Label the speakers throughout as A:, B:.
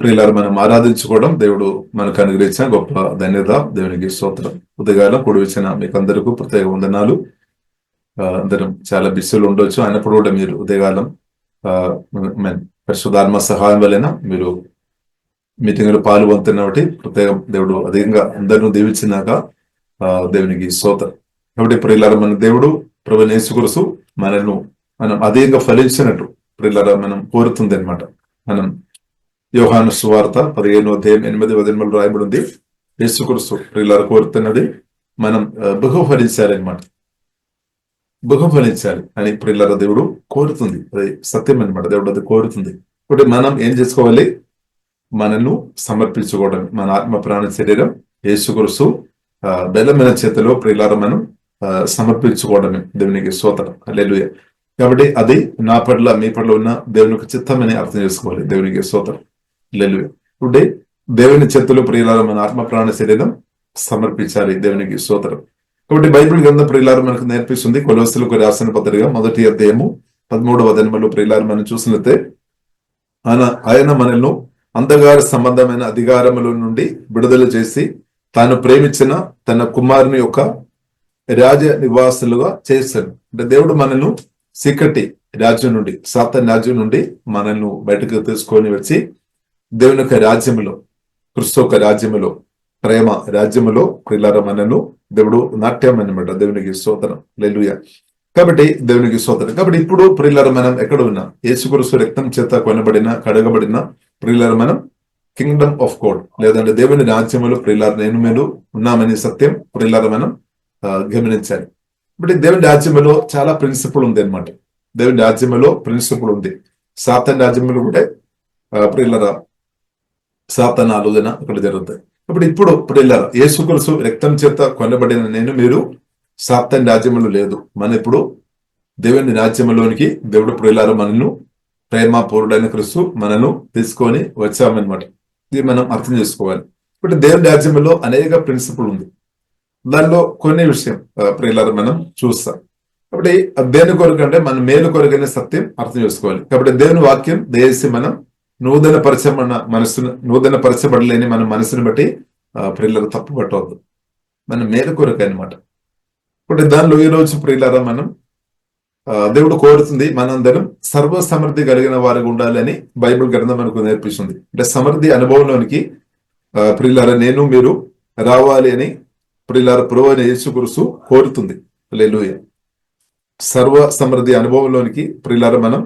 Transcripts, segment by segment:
A: ప్రియులారు మనం ఆరాధించుకోవడం దేవుడు మనకు అనుగ్రహించిన గొప్ప ధన్యత. దేవునికి స్తోత్రం. ఉదయకాలం కూడి వచ్చిన మీకు అందరికీ ప్రత్యేక వందనాలు. అందరం చాలా బిస్సులు ఉండొచ్చు, అయినప్పుడు కూడా మీరు ఉదయకాలం పరిశుద్ధాత్మ సహాయం వలన మీరు మీటింగ్ లో పాల్గొంటున్న ఒకటి ప్రత్యేకం. దేవుడు అధికంగా అందరిని దీవించినాక దేవునికి స్తోత్రం. కాబట్టి ప్రియులారు మన దేవుడు ప్రభువైన యేసుక్రీస్తు మనం అధికంగా ఫలించినట్టు ప్రియులారా మనం కోరుతుంది అనమాట. మనం యోహాను సువార్త 15:8 రాయబడి ఉంది. యేసుక్రీస్తు ప్రియులారా కోరుతున్నది మనం బహుఫలించాలన్నమాట. బహుఫలించాలి అని ప్రియులారా దేవుడు కోరుతుంది. అది సత్యం అనమాట. దేవుడు అది కోరుతుంది. ఇప్పుడు మనం ఏం చేసుకోవాలి? మనను సమర్పించుకోవడం, మన ఆత్మ ప్రాణ శరీరం యేసుక్రీస్తు బలమైన చేతిలో ప్రియులారా మనం సమర్పించుకోవడమే. దేవునికి స్తోత్రం. హల్లెలూయా. కాబట్టి అది నా పట్ల మీ పట్ల ఉన్న దేవునికి చిత్తమని అర్థం చేసుకోవాలి. దేవునికి స్తోత్రం. హల్లెలూయా. ఇప్పుడు దేవుని చేతిలో ప్రియులారా మన ఆత్మ ప్రాణ శరీరం సమర్పించాలి. దేవునికి స్తోత్రం. కాబట్టి బైబిల్ గ్రంథం ప్రియులారా మనకు నేర్పిస్తుంది. కొలొస్సీయులకు రాసిన పత్రిక 1వ అధ్యాయము 13వ వచనంలో ప్రియులారా మనం చూసినట్లయితే ఆయన మనల్ని అంధకార సంబంధమైన అధికారముల నుండి విడుదల చేసి తాను ప్రేమించిన తన కుమారుని యొక్క రాజ నివాసులుగా చేశాడు. అంటే దేవుడు మనల్ని చీకటి రాజ్యం నుండి, సాతాను రాజ్యం నుండి మనల్ని బయటకు తీసుకొని వచ్చి దేవుని యొక్క రాజ్యములో, క్రీస్తు యొక్క రాజ్యములో, ప్రేమ రాజ్యములో ప్రియులారా మనల్ని దేవుడు నాట్యం అనమాట. దేవునికి స్తోత్రం. హల్లెలూయా. కాబట్టి దేవునికి స్తోత్రం. కాబట్టి ఇప్పుడు ప్రియులారా మనం ఎక్కడ ఉన్నాం? యేసుక్రీస్తు రక్తం చేత కొనబడిన, కడగబడిన ప్రియులారా మనం కింగ్డమ్ ఆఫ్ గాడ్, లేదంటే దేవుని రాజ్యములో ప్రియులారా నేను మీరు ఉన్నామని సత్యం ప్రియులారా మనం గమనించాలి. ఇప్పుడు దేవుని రాజ్యములో చాలా ప్రిన్సిపల్ ఉంది అనమాట. దేవుని రాజ్యములో ప్రిన్సిపల్ ఉంది. సాతాను రాజ్యములు కూడా ప్రియులారా సాతాను ఆలోచన ఇక్కడ జరుగుతాయి. ఇప్పుడు ప్రియులారా యేసుక్రీస్తు రక్తం చేత కొనబడిన నేను మీరు సాతాను రాజ్యములు లేదు. మన ఇప్పుడు దేవుని రాజ్యములోనికి దేవుడు ప్రియులారా మనను ప్రేమపూర్ణుడైన క్రీస్తు మనను తీసుకొని వచ్చామన్నమాట. ఇది మనం అర్థం చేసుకోవాలి. ఇప్పుడు దేవుని రాజ్యములో అనేక ప్రిన్సిపల్ ఉంది. దానిలో కొన్ని విషయం ప్రియులారా మనం చూస్తాం. కాబట్టి దేని కొరకు అంటే మన మేలు కొరకైన సత్యం అర్థం చేసుకోవాలి. కాబట్టి దేవుని వాక్యం దయచేసి మనం నూతన పరచబడలేని మన మనసుని బట్టి ప్రియులారా తప్పు పట్టవద్దు. మన మేలు కొరకు అనమాట. ఇప్పుడు దానిలో ఈ రోజు ప్రియులారా మనం దేవుడు కోరుతుంది మనందరం సర్వ సమృద్ధి కలిగిన వారికి ఉండాలి అని బైబిల్ గ్రంథం మనకు నేర్పిస్తుంది. అంటే సమృద్ధి అనుభవంలోనికి ప్రియులారా నేను మీరు రావాలి అని ప్రియులారా ప్రభువైన యేసుక్రీస్తు కోరుతుంది. హల్లెలూయా. సర్వ సమృద్ధి అనుభవంలోనికి ప్రియులారా మనం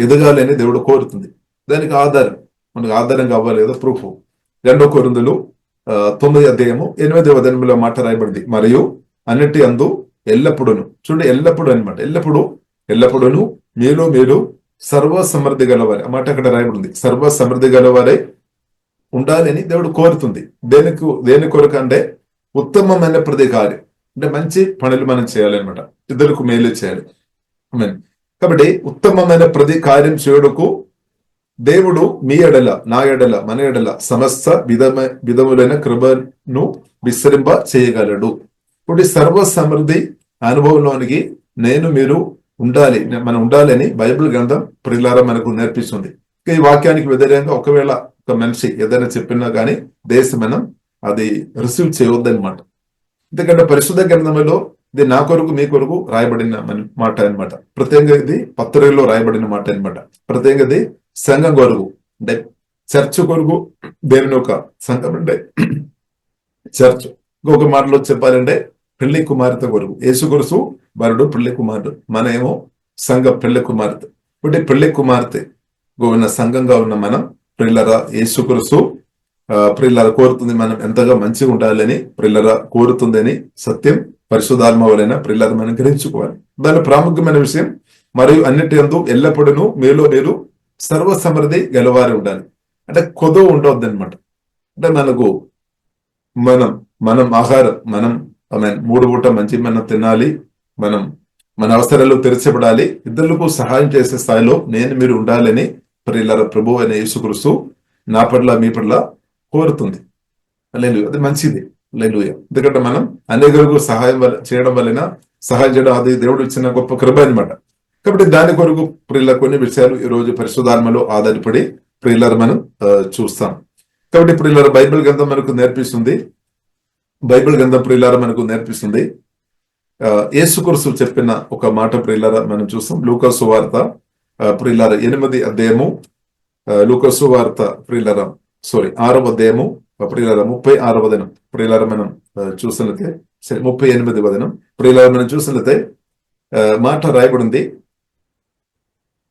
A: ఎదగాలి అని దేవుడు కోరుతుంది. దానికి ఆధారం, మనకు ఆధారం కావాలి కదా, ప్రూఫ్. 2 కొరింథీయులు 9వ అధ్యాయము 8వ వచనంలో మాట రాయబడింది. మరియు అన్నిటి అందు ఎల్లప్పుడూను, చూడండి ఎల్లప్పుడు అనమాట, ఎల్లప్పుడూను మీలో మీరు సర్వ సమృద్ధి గలవారే, ఆ మాట అక్కడ రాయబడింది. సర్వ సమృద్ధి గలవారే ఉండాలి అని దేవుడు కోరుతుంది. దేని కొరకు అంటే ఉత్తమమైన ప్రతి కార్యం, అంటే మంచి పనులు మనం చేయాలన్నమాట. ఇద్దరికి మేలు చేయాలి. కాబట్టి ఉత్తమమైన ప్రతి కార్యం చేయుటకు దేవుడు మీ ఎడల, నా ఎడల, మన ఎడల సమస్త విధములైన కృపను విస్తరింప చేయగలడు. ఇప్పుడు సర్వ సమృద్ధి అనుభవంలోనికి నేను మీరు మనం ఉండాలి అని బైబిల్ గ్రంథం ప్రియులారా మనకు నేర్పిస్తుంది. ఈ వాక్యానికి వ్యతిరేకంగా ఒకవేళ ఒక మనిషి ఏదైనా చెప్పినా కానీ దేశం మనం అది రిసీవ్ చేయవద్దనమాట. ఎందుకంటే పరిశుద్ధ గ్రంథంలో ఇది నా కొరకు మీ కొరకు రాయబడిన మాట అనమాట. ప్రత్యేకంగా ఇది పత్రికలో రాయబడిన మాట అనమాట. ప్రత్యేకంగా ఇది సంఘం కొరకు, అంటే చర్చ్ కొరకు, దేవుని యొక్క సంఘం అంటే చర్చ్. ఇంకొక మాటలో చెప్పాలంటే పెళ్లి కుమార్తె కొరకు. యేసుక్రీస్తు వరుడు పెళ్లి కుమారుడు, మన ఏమో సంఘం పెళ్లి కుమార్తె. ఇప్పుడు పెళ్లి కుమార్తె ఉన్న సంఘంగా ఉన్న మనం ప్రియులారా యేసుక్రీస్తు ప్రియులారా కోరుతుంది మనం ఎంతగా మంచిగా ఉండాలని ప్రియులారా కోరుతుందని సత్యం పరిశుద్ధాత్మ వలన ప్రియులారా మనం గ్రహించుకోవాలి. దాని ప్రాముఖ్యమైన విషయం, మరియు అన్నిటి యందు ఎల్లప్పుడూ మీలో మీరు సర్వ సమృద్ధి గెలవారి ఉండాలి. అంటే కొదవ ఉండవద్దు అనమాట. అంటే మనకు మనం ఆహారం మనం 3 పూట మంచి మనం తినాలి, మన అవసరాలు తెరచబడాలి, ఇతరులకు సహాయం చేసే స్థాయిలో నేను మీరు ఉండాలని ప్రియులారా ప్రభువు అయిన యేసుక్రీస్తు నా పట్ల మీ పట్ల కోరుతుంది. హల్లెలూయా. అది మంచిది. హల్లెలూయా. ఎందుకంటే మనం అనేకులకు సహాయం చేయడం అది దేవుడు ఇచ్చిన గొప్ప కృప అనమాట. కాబట్టి దాని కొరకు ప్రియుల కొన్ని విషయాలు ఈ రోజు పరిశుద్ధాత్మలో ఆధారపడి ప్రియులారా మనం చూస్తాం. కాబట్టి ప్రియులారా బైబిల్ గ్రంథం మనకు నేర్పిస్తుంది, బైబిల్ గ్రంథం ప్రియులారా మనకు నేర్పిస్తుంది. యేసుక్రీస్తు చెప్పిన ఒక మాట ప్రియులారా మనం చూస్తాం. లూకా సువార్త ప్రియులారా 8వ అధ్యాయము, లూకా సువార్త ప్రియులారా 6వ అధ్యాయము ప్రియులారా 36వ వచనం ప్రియులారా మనం చూసినట్లయితే 38వ వచనం ప్రియులారా మనం చూసినట్లయితే మాట రాయబడింది,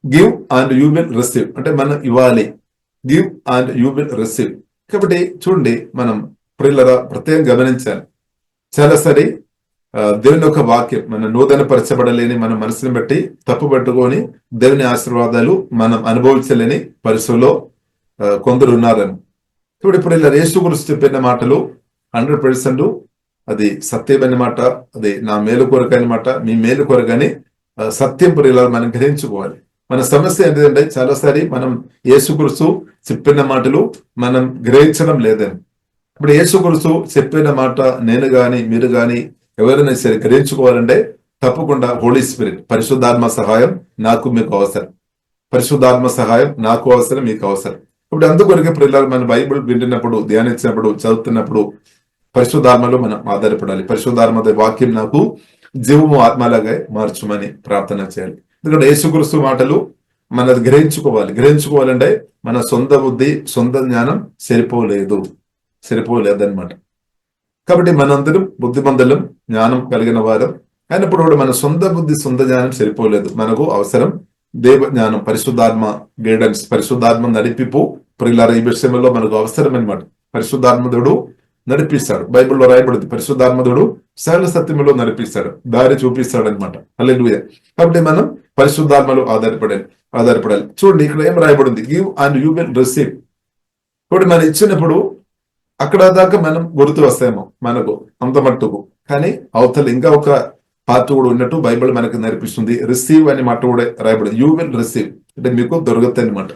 A: give and you will receive, అంటే మనం ఇవ్వాలి, give and you will receive. కాబట్టి చూడండి, మనం ప్రియులారా ప్రత్యేకంగా గమనించాలి. చాలాసారి దేవుని యొక్క వాక్యం మన నూతన పరచబడలేని మన మనసుని బట్టి తప్పు పట్టుకొని దేవుని ఆశీర్వాదాలు మనం అనుభవించలేని పరిస్థితుల్లో కొందరు ఉన్నారని. ఇప్పుడు ఇలా యేసు గురించి చెప్పిన మాటలు 100% అది సత్యమైన మాట, అది నా మేలు కొరకని మాట, మీ మేలు కొరకని సత్యం ప్రియులారా మనం గ్రహించుకోవాలి. మన సమస్య ఏంటంటే చాలాసారి మనం యేసుక్రీస్తు చెప్పిన మాటలు మనం గ్రహించడం లేదని. ఇప్పుడు యేసుక్రీస్తు చెప్పిన మాట నేను గాని మీరు గాని ఎవరైనా సరే గ్రహించుకోవాలంటే తప్పకుండా హోలీ స్పిరిట్, పరిశుద్ధాత్మ సహాయం నాకు మీకు అవసరం, పరిశుద్ధాత్మ సహాయం నాకు అవసరం, మీకు అవసరం. ఇప్పుడు అందుకొరకే ప్రియులారా మన బైబిల్ వింటున్నప్పుడు, ధ్యానించినప్పుడు, చదువుతున్నప్పుడు పరిశుద్ధాత్మలో మనం ఆధారపడాలి. పరిశుద్ధాత్మ వాక్యం నాకు జీవము ఆత్మలాగా మార్చుమని ప్రార్థన చేయాలి. ఎందుకంటే యేసుక్రీస్తు మాటలు మనది గ్రహించుకోవాలంటే మన సొంత బుద్ధి, సొంత జ్ఞానం సరిపోలేదన్నమాట. కాబట్టి మనందరం బుద్ధిమంతులం, జ్ఞానం కలిగిన వారం అయినప్పుడు కూడా మన సొంత బుద్ధి, సొంత జ్ఞానం సరిపోలేదు. మనకు అవసరం దేవ జ్ఞానం, పరిశుద్ధాత్మ గైడెన్స్, పరిశుద్ధాత్మ నడిపిపు ప్రియులారా ఈ విషయంలో మనకు అవసరం అనమాట. పరిశుద్ధాత్మదుడు నడిపిస్తాడు. బైబిల్లో రాయబడింది, పరిశుద్ధాత్మదుడు సరళ సత్యములో నడిపిస్తాడు, దారి చూపిస్తాడు అనమాట. హల్లెలూయా. కాబట్టి మనం పరిశుద్ధాత్మలో ఆధారపడాలి. చూడండి, ఇక్కడ ఏం రాయబడింది, give and you will receive. ఇప్పుడు మనం ఇచ్చినప్పుడు అక్కడ దాకా మనం గుర్తు వస్తాయేమో మనకు అంత మట్టుకు, కానీ అవతల ఇంకా ఒక పార్ట్ కూడా ఉన్నట్టు బైబిల్ మనకు నేర్పిస్తుంది. రిసీవ్ అనే మాట కూడా రాయబడింది, యూ విల్ రిసీవ్, అంటే మీకు దొరుకుతాయి అనమాట.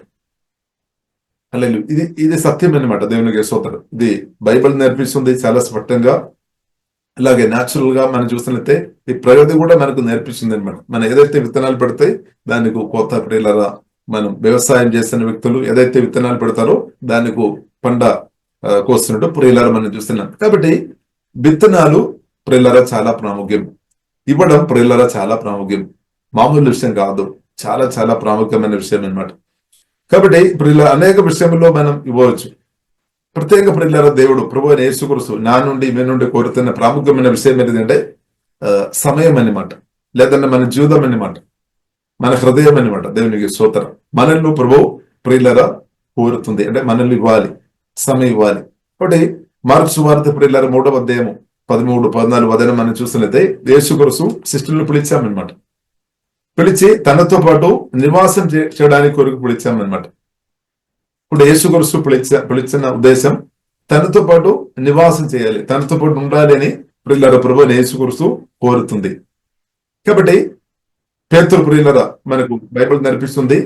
A: హల్లెలూయా. ఇది సత్యం అనమాట. దేవునికి స్తోత్రం. ఇది బైబిల్ నేర్పిస్తుంది చాలా స్పష్టంగా. అలాగే న్యాచురల్ గా మనం చూసినట్లయితే ఈ ప్రగతి కూడా మనకు నేర్పిస్తుంది అనమాట. మనం ఏదైతే విత్తనాలు పెడితే దానికి కోత ప్రియులారా, మనం వ్యవసాయం చేస్తున్న వ్యక్తులు ఏదైతే విత్తనాలు పెడతారో దానికి పంట కోస్తున్నట్టు ప్రియులారా మనం చూస్తున్నాం. కాబట్టి విత్తనాలు ప్రియులారా చాలా ప్రాముఖ్యం, ఇవ్వడం ప్రియులారా చాలా ప్రాముఖ్యం, మామూలు విషయం కాదు, చాలా చాలా ప్రాముఖ్యమైన విషయం అనమాట. కాబట్టి ప్రియులారా అనేక విషయంలో మనం ఇవ్వచ్చు. ప్రత్యేక ప్రియులారా దేవుడు ప్రభువైన యేసుక్రీస్తు నా నుండి మీ నుండి కోరుతున్న ప్రాముఖ్యమైన విషయం ఏంటంటే సమయం అన్నమాట, లేదంటే మన జీవితం అన్నమాట, మన హృదయం అన్నమాట. దేవునికి స్తోత్రం. మనల్ని ప్రభువు ప్రియులారా కోరుతుంది, అంటే మనల్ని ఇవ్వాలి, సమయం ఇవ్వాలి. కాబట్టి మార్కు సువార్త ప్రియులారా 3వ అధ్యాయము 13-14 వచనం మనం చూసినట్లయితే యేసుక్రీస్తు శిష్యులను పిలిచామన్నమాట. పిలిచి తనతో పాటు నివాసం చేయడానికి కొరకు పిలిచామన్నమాట. ఇప్పుడు యేసుక్రీస్తు పిలిచిన ఉద్దేశం తనతో పాటు నివాసం చేయాలి, తనతో పాటు ఉండాలి అని ప్రియులారా ప్రభువైన యేసుక్రీస్తు కోరుతుంది. కాబట్టి పేతురు ప్రియులారా మనకు బైబిల్ నేర్పిస్తుంది,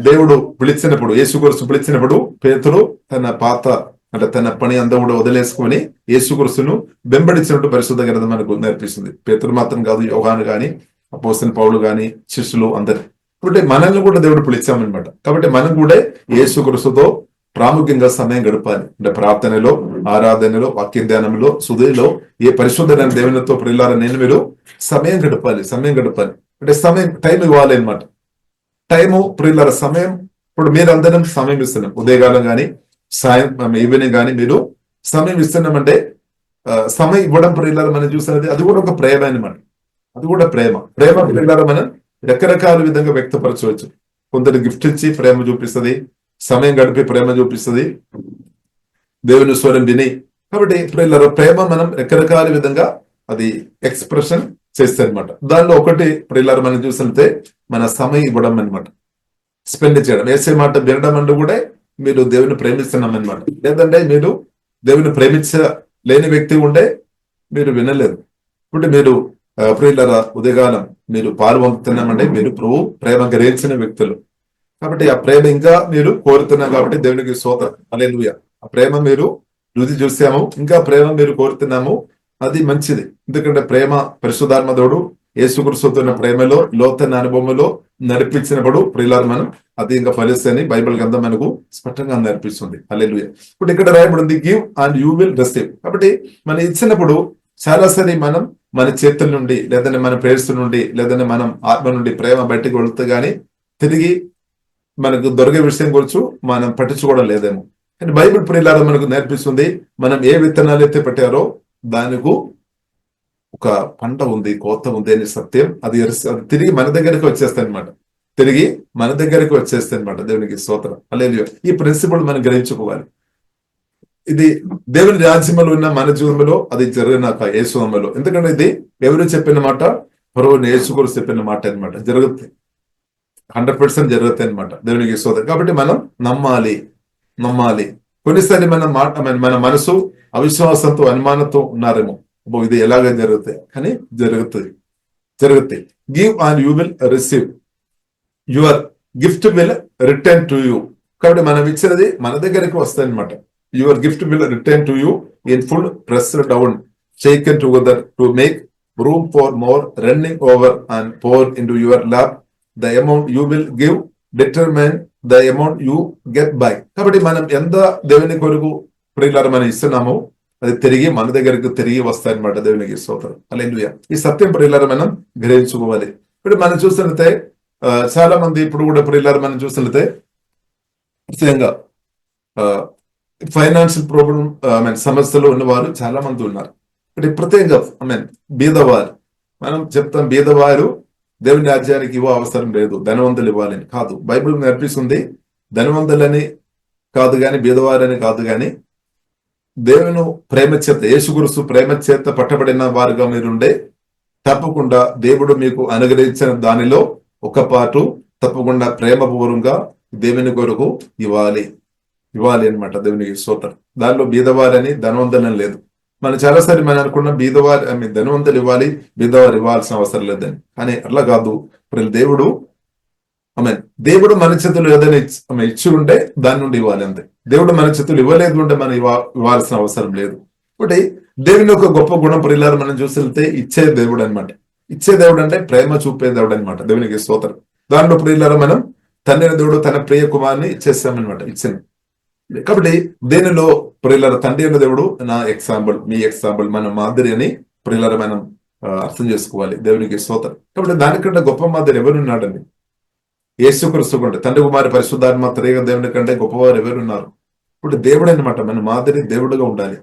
A: దేవుడు పిలిచినప్పుడు, యేసుక్రీస్తు పిలిచినప్పుడు పేతురు తన పాత అంటే తన పని అంతా కూడా వదిలేసుకొని యేసుక్రీస్తును వెంబడించినట్టు పరిశుద్ధ గ్రంథం మనకు నేర్పిస్తుంది. పేతురు మాత్రం కాదు, యోహాను గాని, అపోస్తలులు పౌలు గాని, శిష్యులు అందరు. కాబట్టి మనల్ని కూడా దేవుడు పిలిచామన్నమాట. కాబట్టి మనం కూడా యేసుక్రీస్తుతో ప్రాముఖ్యంగా సమయం గడపాలి. అంటే ప్రార్థనలో, ఆరాధనలో, వాక్య ధ్యానంలో, సుధీలో, ఏ పరిశుద్ధమైన దేవునితో ప్రియులారా మీరు సమయం గడపాలి. అంటే టైం ఇవ్వాలి అనమాట. టైము ప్రియులారా సమయం. ఇప్పుడు మీరు అందరం సమయం ఇస్తున్నాం, ఉదయకాలం కానీ ఈవినింగ్ కానీ మీరు సమయం ఇస్తున్నామంటే సమయం ఇవ్వడం ప్రియులారా మనం చూస్తున్నది అది కూడా ఒక ప్రేమ అనమాట. అది కూడా ప్రేమ ప్రియులారా మనం రకరకాల విధంగా వ్యక్తపరచవచ్చు. కొందరు గిఫ్ట్ ఇచ్చి ప్రేమ చూపిస్తుంది, సమయం గడిపి ప్రేమ చూపిస్తుంది, దేవుని స్వరం విని. కాబట్టి ప్రియులారా ప్రేమ మనం రకరకాల విధంగా అది ఎక్స్ప్రెషన్ చేస్తే అనమాట. దానిలో ఒకటి ప్రియులారా మనం చూసినట్టే మన సమయం ఇవ్వడం అనమాట, స్పెండ్ చేయడం. వేసే మాట వినడం అంటే కూడా మీరు దేవుని ప్రేమిస్తున్నాం అనమాట. లేదంటే మీరు దేవుని ప్రేమించలేని వ్యక్తి ఉంటే మీరు వినలేదు. ఇప్పుడు మీరు ప్రియులారా ఉదయకాలం మీరు పాలు పంపుతున్నామంటే మీరు ప్రేమ గ్రహించిన వ్యక్తులు. కాబట్టి ఆ ప్రేమ ఇంకా మీరు కోరుతున్నారు కాబట్టి దేవునికి స్తోత్రం. హల్లెలూయా. ఆ ప్రేమ మీరు రుచి చూసాము, ఇంకా ప్రేమ మీరు కోరుతున్నాము, అది మంచిది. ఎందుకంటే ప్రేమ పరిశుద్ధాత్మ దేవుడు యేసుక్రీస్తుతో ఉన్న ప్రేమలో లోతైన అనుభవంలో నడిపించినప్పుడు ప్రియులారు మనం అది ఇంకా ఫలిస్తని బైబిల్ గ్రంథం మనకు స్పష్టంగా నడిపిస్తుంది. హల్లెలూయా. ఇప్పుడు ఇక్కడ రాయబడింది give and you will receive. కాబట్టి మనం ఇచ్చినప్పుడు చాలాసారి మనం మన చేతుల నుండి లేదంటే మన పేర్స్ నుండి లేదంటే మనం ఆత్మ నుండి ప్రేమ బయటకు వెళుతూ గానీ తిరిగి మనకు దొరికే విషయం గురించి మనం పట్టించుకోవడం లేదేమో. కానీ బైబిల్ ప్రియులారా మనకు నేర్పిస్తుంది, మనం ఏ విత్తనాలు అయితే పెట్టారో దానికి ఒక పంట ఉంది, కోత ఉంది అనే సత్యం. అది తిరిగి మన దగ్గరికి వచ్చేస్తాయి అనమాట. తిరిగి మన దగ్గరికి వచ్చేస్తాయి అనమాట. దేవునికి స్తోత్రం. హల్లెలూయా. ఈ ప్రిన్సిపల్ మనం గ్రహించుకోవాలి. ఇది దేవుని రాజ్యంలో ఉన్న మన జీవంలో అది జరిగినాక యేసునామములో. ఎందుకంటే ఇది ఎవరు చెప్పిన మాట? ప్రభువు యేసుక్రీస్తు చెప్పిన మాట అనమాట. జరుగుతుంది, 100% జరుగుతాయి అనమాట. దేవునికి స్తోత్రం. కాబట్టి మనం నమ్మాలి. కొన్నిసారి మన మనసు అవిశ్వాసంతో అనుమానంతో ఉన్నారేమో, ఇది ఎలాగ జరుగుతాయి, కానీ జరుగుతాయి. Give and you will receive, your gift will return to you. కాబట్టి మనం ఇచ్చినది మన దగ్గరికి వస్తాయి అనమాట. Your gift will return to you in full, pressed down, shaken together to make room for more, running over and pour into your lap. The amount you will give determine the amount you get by. కాబట్టి మనం ఎంత దేవుని కొరకు ప్రియులారా మనం ఇస్తున్నామో అది తిరిగి మన దగ్గరకు తిరిగి వస్తాయన్నమాట. దేవునికి స్తోత్రం. హల్లెలూయా. ఈ సత్యం ప్రియులారా మనం గ్రహించుకోవాలి. ఇప్పుడు మనం చూస్తున్నట్లయితే చాలా మంది ఇప్పుడు కూడా ప్రియులారా మనం చూస్తున్నట్లయితే ముఖ్యంగా ఫైనాన్షియల్ ప్రాబ్లం సమస్యలు ఉన్నవారు చాలా మంది ఉన్నారు. ఇప్పుడు ప్రత్యేకంగా బీదవారు, మనం చెప్తాం బీదవారు దేవుని రాజ్యానికి ఇవ్వ అవసరం లేదు, ధనవంతులు ఇవ్వాలని కాదు. బైబిల్ నేర్పిస్తుంది ధనవంతులని కాదు గాని, బీదవారని కాదు గాని, దేవుని ప్రేమ చేత, యేసుక్రీస్తు ప్రేమ చేత పట్టబడిన వారుగా మీరుండే తప్పకుండా దేవుడు మీకు అనుగ్రహించిన దానిలో ఒక పాటు తప్పకుండా ప్రేమపూర్వంగా దేవుని కొరకు ఇవ్వాలి అనమాట. దేవునికి స్తోత్రం. దానిలో బీదవారని ధనవంతులని లేదు. మనం చాలాసారి మనం అనుకున్నాం బీదవారి ధనవంతులు ఇవ్వాలి, బీదవారు ఇవ్వాల్సిన అవసరం లేదని. కానీ అట్లా కాదు. దేవుడు దేవుడు మన చేతులు ఏదైనా ఇచ్చి ఉంటే దాని నుండి ఇవ్వాలి అంతే. దేవుడు మన చేతులు ఇవ్వలేదు ఉంటే మనం ఇవ్వాల్సిన అవసరం లేదు. ఒకటి దేవుని ఒక గొప్ప గుణం ప్రియులారా మనం చూస్తే ఇచ్చే దేవుడు అనమాట. ఇచ్చే దేవుడు అంటే ప్రేమ చూపే దేవుడు అనమాట. దేవునికి స్తోత్రం. దానిలో ప్రియులారా మనం తండ్రి దేవుడు తన ప్రియ కుమార్ని ఇచ్చేస్తామన్నమాట, ఇచ్చింది. కాబట్టి దేనిలో ప్రియులారా తండ్రి అయిన దేవుడు నా ఎగ్జాంపుల్, మీ ఎగ్జాంపుల్, మన మాదిరి అని ప్రియులారా మనం అర్థం చేసుకోవాలి. దేవునికి స్తోత్రం. కాబట్టి దానికంటే గొప్ప మాదిరి ఎవరున్నాడండి? యేసుక్రీస్తు కంటే, తండ్రి కుమారి పరిశుద్ధాత్మ త్రియేక దేవుని కంటే గొప్పవారు ఎవరున్నారు? ఇప్పుడు దేవుడు అనమాట మన మాదిరి, దేవుడుగా ఉండాలి.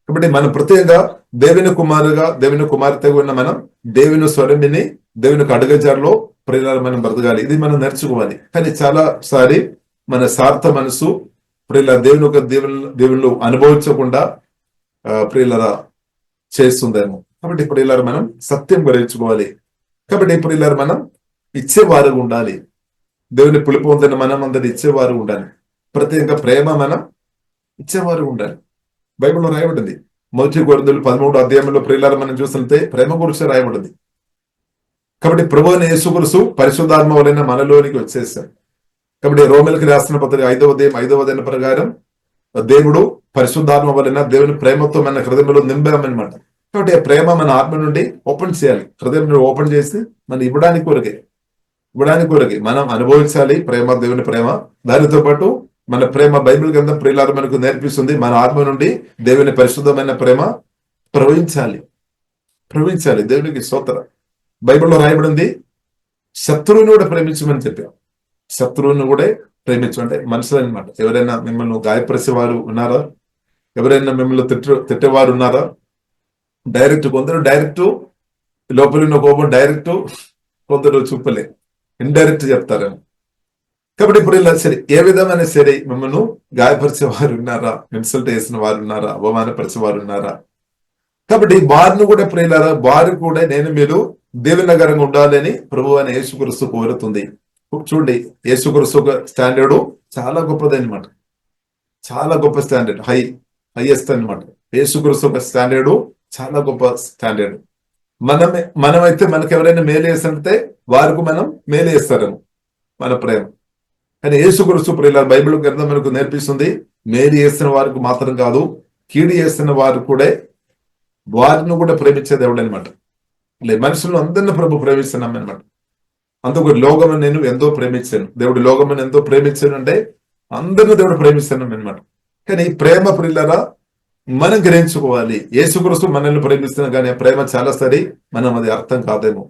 A: కాబట్టి మనం ప్రత్యేకంగా దేవుని కుమారుగా, దేవుని కుమార్తెగా ఉన్న మనం దేవుని స్వరమిని దేవునికి అడుగజారులో ప్రియులారా మనం బ్రతకాలి. ఇది మనం నేర్చుకోవాలి. కానీ చాలా సారి మన స్వార్థ మనసు ప్రియుల దేవుళ్ళు అనుభవించకుండా ప్రియులరా చేస్తుందేమో. కాబట్టి ప్రియులారా మనం సత్యం గ్రహించుకోవాలి. కాబట్టి ప్రియులారా మనం ఇచ్చేవారుగా ఉండాలి. దేవుని పిలుపు పొందిన మనం అందరు ఇచ్చేవారు ఉండాలి. ప్రత్యేకంగా ప్రేమ మనం ఇచ్చేవారు ఉండాలి. బైబిల్లో రాయబడింది 1 కొరింథీయులు 13వ అధ్యాయంలో ప్రియులారా మనం చూస్తుంటే ప్రేమ గురించి రాయబడింది. కాబట్టి ప్రభువైన యేసుక్రీస్తు పరిశుద్ధాత్మ వలన మనలోనికి వచ్చేసారు. కాబట్టి రోమిలకు రాసిన పత్రిక 5వ అధ్యాయం 5వ వచనం ప్రకారం దేవుడు పరిశుద్ధాత్మ వలన దేవుని ప్రేమతో మన హృదయంలో నింపామన్నమాట. కాబట్టి ఆ ప్రేమ మన ఆత్మ నుండి ఓపెన్ చేయాలి. హృదయం నుండి ఓపెన్ చేసి మనం ఇవ్వడానికి కొరకే మనం అనుభవించాలి ప్రేమ, దేవుని ప్రేమ. దానితో పాటు మన ప్రేమ బైబిల్ గ్రంథం ప్రియులారా మనకు నేర్పిస్తుంది మన ఆత్మ నుండి దేవుని పరిశుద్ధమైన ప్రేమ ప్రవహించాలి. దేవునికి స్తోత్రం. బైబిల్లో రాయబడింది శత్రువుని కూడా ప్రేమించమని చెప్పాం. శత్రువుని కూడా ప్రేమించమంటే మనుషులు అనమాట. ఎవరైనా మిమ్మల్ని గాయపరిచేవారు ఉన్నారా? ఎవరైనా మిమ్మల్ని తిట్టేవారు ఉన్నారా? కొందరు డైరెక్ట్ లోపల ఉన్న కోపం డైరెక్ట్, కొందరు చూపలే ఇండైరెక్ట్ చెప్తారేమో. కాబట్టి ఇప్పుడు ఇలా సరే, ఏ విధమైన సరే మిమ్మల్ని గాయపరిచే వారు ఉన్నారా? ఇన్సల్ట్ చేసిన వారు ఉన్నారా? అవమానపరిచే వారు ఉన్నారా? కాబట్టి వారిని కూడా ప్రియులారా, వారు కూడా మీరు దేవుని నగరంగా ఉండాలని ప్రభు అయిన యేసుక్రీస్తు కోరుతుంది. చూడండి, యేసుక్రీస్తు స్టాండర్డ్ చాలా గొప్పది అనమాట. చాలా గొప్ప స్టాండర్డ్, హైయెస్ట్ అనమాట. యేసుక్రీస్తు స్టాండర్డ్ చాలా గొప్ప స్టాండర్డ్. మనమైతే మనకు ఎవరైనా మేలు చేస్తుంటే వారికి మనం మేలు చేస్తారేమో మన ప్రేమ. కానీ యేసుక్రీస్తు ప్రియులారా బైబిల్ గ్రంథం మనకు నేర్పిస్తుంది మేలు చేస్తున్న వారికి మాత్రం కాదు, కీడు చేస్తున్న వారు కూడా వారిని కూడా ప్రేమించే దేవుడు అనమాట. లేదు, మనుషులను అందరిని ప్రభు ప్రేమిస్తున్నాం అనమాట. అందుకు లోకము నేను ఎంతో ప్రేమించాను, దేవుడు లోకమును ఎంతో ప్రేమించాను అంటే అందరిని దేవుడు ప్రేమిస్తాను అనమాట. కానీ ప్రేమ ప్రియులరా మనం గ్రహించుకోవాలి. యేసుక్రీస్తు మనల్ని ప్రేమిస్తున్నా కానీ ఆ ప్రేమ చాలా సరి మనం అది అర్థం కాదేమో.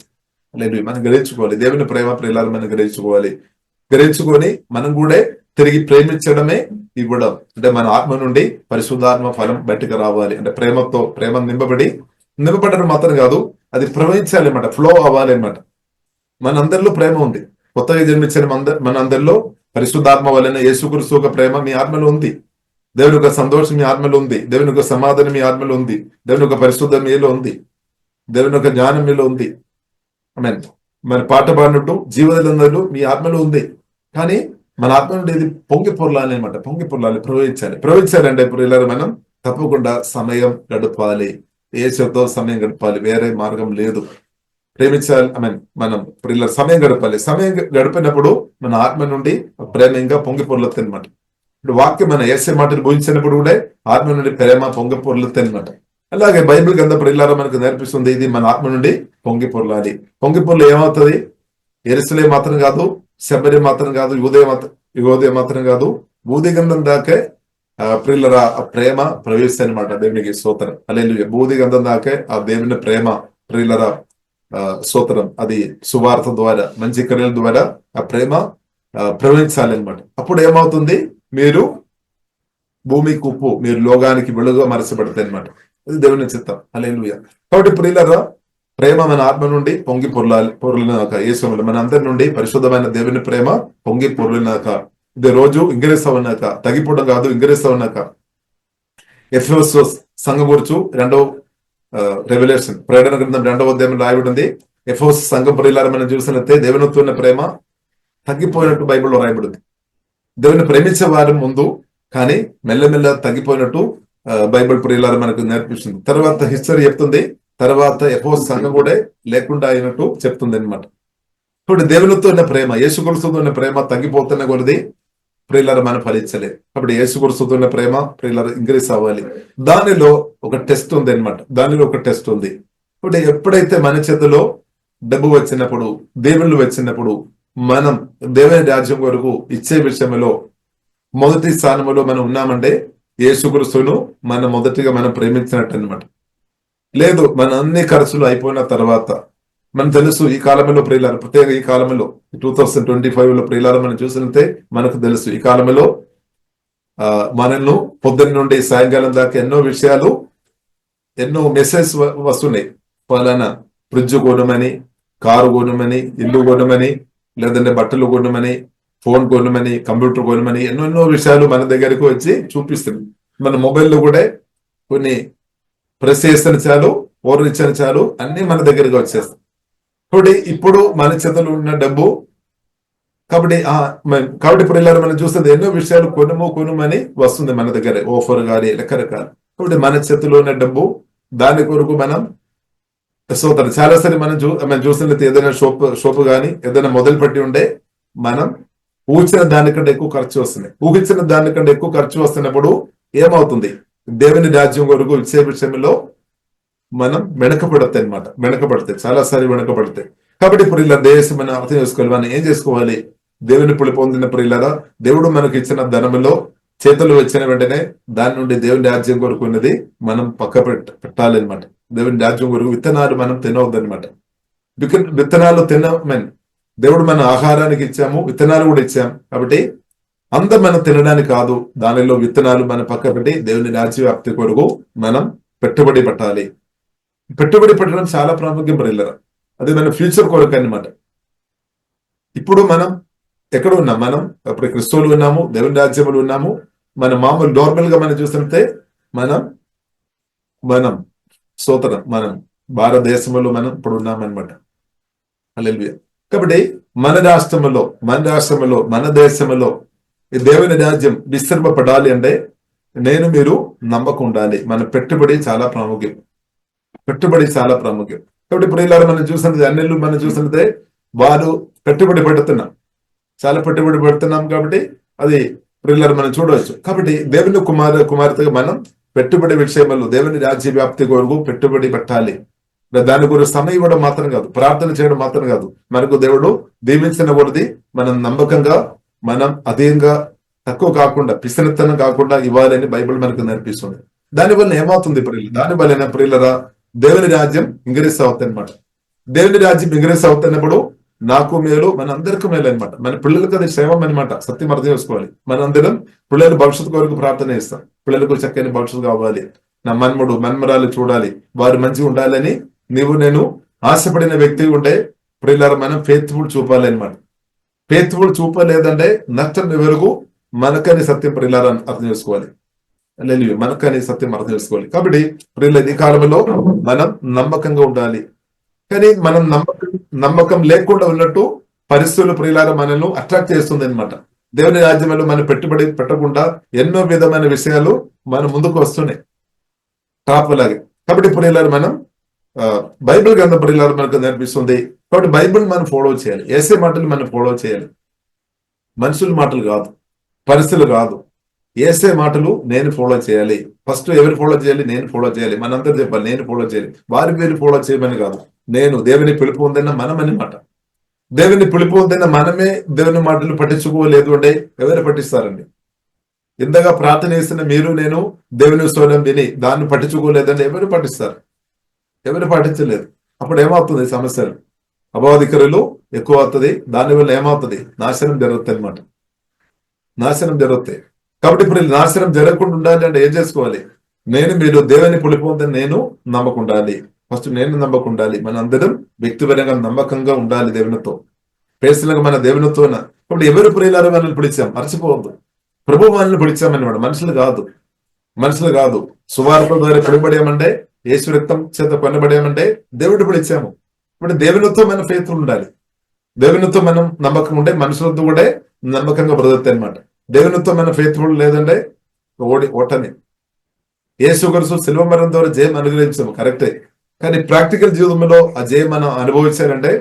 A: లేదు, మనం గ్రహించుకోవాలి దేవుని ప్రేమ ప్రియులారా, మనం గ్రహించుకొని మనం కూడా తిరిగి ప్రేమించడమే ఇవ్వడం. అంటే మన ఆత్మ నుండి పరిశుద్ధాత్మ ఫలం బయటకు రావాలి. అంటే ప్రేమ నింపబడడం మాత్రం కాదు, అది ప్రవహించాలి అన్నమాట, ఫ్లో అవ్వాలి అన్నమాట. మన అందరిలో ప్రేమ ఉంది. కొత్తగా జన్మించిన మన అందరిలో పరిశుద్ధాత్మ వలన యేసుక్రీస్తు యొక్క ప్రేమ మీ ఆత్మలో ఉంది. దేవుని యొక్క సంతోషం మీ ఆత్మలో ఉంది. దేవుని యొక్క సమాధానం మీ ఆత్మలో ఉంది. దేవుని యొక్క పరిశుద్ధం మీలో ఉంది. దేవుని యొక్క జ్ఞానం మీలో ఉంది. మన పాట పాడినట్టు జీవనందరూ మీ ఆత్మలో ఉంది. కానీ మన ఆత్మ నుండి ఇది పొంగి పొరలాలి అనమాట. పొంగి పొరలాలి, ప్రవహించాలంటే ఇప్పుడు ఇలా మనం తప్పకుండా సమయం గడపాలి. యేసుతో సమయం గడపాలి, వేరే మార్గం లేదు. ప్రేమించాలి, మనం ఇప్పుడు ఇలా సమయం గడపాలి. సమయం గడిపినప్పుడు మన ఆత్మ నుండి ప్రేమ ఇంకా పొంగి పొరలుతుంది అనమాట. ఇప్పుడు వాక్యం మన యేసే మాటలు భూజించినప్పుడు కూడా ఆత్మ నుండి ప్రేమ పొంగి పొరలుతుంది అనమాట. అలాగే బైబిల్ గ్రంథం ప్రియులారా మనకు నేర్పిస్తుంది, ఇది మన ఆత్మ నుండి పొంగి పొరలాలి. పొంగి పొరలు ఏమవుతుంది? యెరూషలేము మాత్రం కాదు, శబరి మాత్రం కాదు, యూదయ మాత్రం కాదు, బూది గంధం దాకే ప్రియులరా ఆ ప్రేమ ప్రవేశిస్తాయి అనమాట. దేవునికి స్తోత్రం, హల్లెలూయా. బూది గంధం దాకే ఆ దేవుని ప్రేమ ప్రియులరా స్తోత్రం. అది సువార్త ద్వారా, మంచి క్రియల ద్వారా ఆ ప్రేమ ప్రవహించాలి అనమాట. అప్పుడు ఏమవుతుంది? మీరు భూమికి ఉప్పు, మీరు లోకానికి వెలుగుగా మరచబడతాయి అనమాట. అది దేవుని చిత్తం, హల్లెలూయా. కాబట్టి ప్రియులరా ప్రేమ మన ఆత్మ నుండి పొంగి పొరలినాక యేసులో మన అందరి నుండి పరిశుద్ధమైన దేవుని ప్రేమ పొంగి పొరలినాక ఇది రోజు ఇంగిరిస్తామన్నాక, తగ్గిపోవడం కాదు, ఇంగిరిస్తామన్నాక. ఎఫెసోస్ సంఘం గురించి 2వ రెవల్యూషన్ ప్రకటన గ్రంథం 2వ అధ్యాయం రాయబడింది. ఎఫెసోస్ సంఘం ప్రియులారా మనం చూసినట్లయితే దేవునితో ఉన్న ప్రేమ తగ్గిపోయినట్టు బైబిల్లో రాయబడింది. దేవుని ప్రేమించే వారి ముందు కానీ మెల్లమెల్ల తగ్గిపోయినట్టు బైబిల్ ప్రియులారా మనకు నేర్పిస్తుంది. తర్వాత హిస్టరీ చెప్తుంది, తర్వాత ఎఫెసోస్ సంఘం కూడా లేకుండా అయినట్టు చెప్తుంది అనమాట. ఇప్పుడు దేవునితో ఉన్న ప్రేమ, యేసుక్రీస్తుతో ఉన్న ప్రేమ తగ్గిపోతున్న కొలది ప్రియులారా మనం ఫలించలేదు. కాబట్టి యేసుక్రీస్తుతో ఉన్న ప్రేమ ప్రియులారా ఇంక్రీస్ అవ్వాలి. దానిలో ఒక టెస్ట్ ఉంది అనమాట. ఇప్పుడు ఎప్పుడైతే మన చేతిలో డబ్బు వచ్చినప్పుడు, దేవుళ్ళు వచ్చినప్పుడు, మనం దేవుని రాజ్యం వరకు ఇచ్చే విషయంలో మొదటి స్థానంలో మనం ఉన్నామంటే యేసుక్రీస్తును మొదటిగా మనం ప్రేమించినట్టు అనమాట. లేదు, మన అన్ని ఖర్చులు అయిపోయిన తర్వాత మనకు తెలుసు ఈ కాలంలో ప్రియులారా, ప్రత్యేక ఈ కాలంలో 2025లో ప్రియులారా మనం చూసినట్టే మనకు తెలుసు ఈ కాలంలో మనల్ని పొద్దున్న నుండి సాయంకాలం దాకా ఎన్నో మెసేజ్ వస్తున్నాయి. పలానా ఫ్రిడ్జ్ కొనమని, కారు కొనమని, ఇల్లు కొనమని, లేదంటే బట్టలు కొనమని, ఫోన్ కొనమని, కంప్యూటర్ కొనమని, ఎన్నో విషయాలు మన దగ్గరకు వచ్చి చూపిస్తుంది. మన మొబైల్లో కూడా కొన్ని ప్రెస్ చేసిన చాలు, ఓర్డర్ ఇచ్చిన చాలు, అన్ని మన దగ్గరకు వచ్చేస్తాయి. కాబట్టి ఇప్పుడు మన చేతులు ఉన్న డబ్బు కాబట్టి ఇప్పుడు ఇలా మనం చూస్తుంది ఎన్నో విషయాలు కొనుమని వస్తుంది మన దగ్గర, ఆఫర్ కానీ రకరకాల. కాబట్టి మన చేతిలో ఉన్న డబ్బు దాని కొరకు మనం చాలాసారి మనం చూసినట్లయితే ఏదైనా షాప్ కానీ ఏదైనా మొదలు పెట్టి ఉంటే మనం ఊహించిన దానికంటే ఎక్కువ ఖర్చు వస్తుంది. ఊహించిన దానికంటే ఎక్కువ ఖర్చు వస్తున్నప్పుడు ఏమవుతుంది? దేవుని రాజ్యం కొరకు ఇచ్చే విషయంలో మనం వెనకబడతాయి చాలాసారి వెనకబడతాయి. కాబట్టి ఇప్పుడు ఇలా దేశం మనం అర్థం చేసుకోవాలి. మనం ఏం చేసుకోవాలి? దేవుని పులి పొందిన ప్రియులారా, దేవుడు మనకు ఇచ్చిన ధనములో చేతులు వచ్చిన వెంటనే దాని నుండి దేవుని రాజ్యం కొరకు ఉన్నది మనం పక్క పెట్టాలి అనమాట. దేవుని రాజ్యం కొరకు విత్తనాలు మనం తినవద్దు అనమాట. విత్తనాలు దేవుడు మన ఆహారానికి ఇచ్చాము, విత్తనాలు కూడా ఇచ్చాము. కాబట్టి అంత మనం తినడానికి కాదు, దానిలో విత్తనాలు మనం పక్క పెట్టి దేవుని రాజ్య వ్యాప్తి కొరకు మనం పెట్టుబడి పెట్టాలి. పెట్టుబడి పెట్టడం చాలా ప్రాముఖ్యం ప్రియులారా. అది మన ఫ్యూచర్ కొరకు అనమాట. ఇప్పుడు మనం ఎక్కడ ఉన్నాం? మనం అప్పుడు క్రిస్తవులు ఉన్నాము, దేవుని రాజ్యములు ఉన్నాము. మన మామూలు నార్మల్ గా మనం చూస్తుంటే మనం స్తోత్రం, మనం భారతదేశంలో మనం ఇప్పుడు ఉన్నామన్నమాట. హల్లెలూయా. కాబట్టి మన రాష్ట్రంలో మన దేశంలో ఈ దేవుని రాజ్యం విస్తరింపబడాలి అంటే మీరు నమ్మకం ఉండాలి. మన పెట్టుబడి చాలా ప్రాముఖ్యం. కాబట్టి ఇప్పుడు ఇలా మనం చూసినది అన్నిళ్ళు మనం చూసినదే వారు పెట్టుబడి పెడుతున్నాం, చాలా పెట్టుబడి పెడుతున్నాం. కాబట్టి అది ప్రియులారా మనం చూడవచ్చు. కాబట్టి దేవుని కుమార్తెగా మనం పెట్టుబడి విషయంలో దేవుని రాజ్య వ్యాప్తి కొరకు పెట్టుబడి పెట్టాలి. దాని గురించి సమయం ఇవ్వడం మాత్రం కాదు, ప్రార్థన చేయడం మాత్రం కాదు, మనకు దేవుడు దీవించిన కొలది మనం నమ్మకంగా, మనం అధీనంగా తక్కువ కాకుండా, పిసనెత్తనం కాకుండా ఇవ్వాలని బైబిల్ మనకు నేర్పిస్తుంది. దానివల్ల ఏమవుతుంది ప్రియులు? దానివల్ల ప్రియులరా, దేవుని రాజ్యం ఇంక్రీస్ అవుతుంది అనమాట. దేవుని రాజ్యం ఇంక్రీస్ అవుతున్నప్పుడు నాకు మేలు, మన అందరికీ మేలు అనమాట. మన పిల్లలకు అది క్షేమం అనమాట. సత్యం అర్థం చేసుకోవాలి. మనందరం పిల్లల భవిష్యత్తు కొరకు ప్రార్థన చేస్తాం. పిల్లలకు చక్కని భవిష్యత్తు కావాలి, నా మన్మడు మన్మరాలు చూడాలి, వారు మంచిగా ఉండాలని నీవు నేను ఆశపడిన వ్యక్తి ఉంటే ప్రియులారా, మనం ఫెయిత్ఫుల్ చూపాలి అనమాట. ఫెయిత్ఫుల్ చూపలేదంటే నష్టం ఎవరకు? మనకని సత్యం ప్రియులారా అర్థం చేసుకోవాలి. లేదు, మనకని సత్యం అర్థం చేసుకోవాలి. కాబట్టి ప్రియుల ఈ కాలంలో మనం నమ్మకంగా ఉండాలి. కానీ మనం నమ్మకం లేకుండా ఉన్నట్టు పరిస్థితులు ప్రియులారా మనల్ని అట్రాక్ట్ చేస్తుంది అనమాట. దేవుని రాజ్యంలో మనం పెట్టుబడి పెట్టకుండా ఎన్నో విధమైన విషయాలు మన ముందుకు వస్తున్నాయి టాప్ లాగే. కాబట్టి ప్రియులారా, మనం బైబిల్ గ్రంథం ప్రియులారా మనకు నేర్పిస్తుంది. కాబట్టి బైబిల్ మనం ఫాలో చేయాలి. ఏసే మాటలు మనం ఫాలో చేయాలి. మనుషుల మాటలు కాదు, పరిస్థితులు కాదు, ఏసే మాటలు నేను ఫాలో చేయాలి. ఫస్ట్ ఎవరు ఫాలో చేయాలి? నేను ఫాలో చేయాలి. మనందరూ చెప్పాలి నేను ఫాలో చేయాలి. వారి పేరు ఫాలో చేయమని కాదు, నేను దేవుని పిలుపు ఉందన్న మనం అని మాట. దేవుని పిలుపు ఉందన్న మనమే దేవుని మాటలు పట్టించుకోలేదు అంటే ఎవరు పట్టిస్తారండి? ఇంతగా ప్రార్థన చేస్తున్న మీరు నేను దేవుని స్వరం విని దాన్ని పట్టించుకోలేదంటే ఎవరు పట్టిస్తారు? ఎవరు పాటించలేదు. అప్పుడు ఏమవుతుంది? సమస్యలు, అబాధికరులు ఎక్కువ అవుతుంది. దానివల్ల ఏమవుతుంది? నాశనం జరుగుతుంది అనమాట. నాశనం జరుగుతాయి. కాబట్టి ఇప్పుడు నాశనం జరగకుండా ఉండాలి అంటే ఏం చేసుకోవాలి? మీరు దేవుని పిలుపుందని నేను నమ్మకుండాలి. ఫస్ట్ నేను నమ్మకుండాలి. మన అందరం వ్యక్తిపరంగా నమ్మకంగా ఉండాలి దేవునితో, పేర్సలుగా మన దేవునితో. కాబట్టి ఎవరు ప్రియులారో మనల్ని పిలిచాం, మర్చిపోవద్దు. ప్రభు మనల్ని పిలిచామన్నమాట, మనుషులు కాదు. సువార్త ద్వారా పిలువబడేమంటే, యేసు రక్తం చేత కొనబడేమంటే దేవుడు పిలిచాము. ఇప్పుడు దేవునితో మన ఫెయిత్ ఉండాలి. దేవునితో మనం నమ్మకం ఉంటే మనుషులతో కూడా నమ్మకంగా బ్రతుకుతాయి అనమాట. దేవునితో మన ఫెయిత్ఫుల్ లేదంటే ఓటమి. యేసు క్రీస్తు శిలువ మరణం ద్వారా జయం అనుగ్రహించాము, కరెక్టే. కానీ ప్రాక్టికల్ జీవితంలో ఆ జయం మనం అనుభవించాలంటే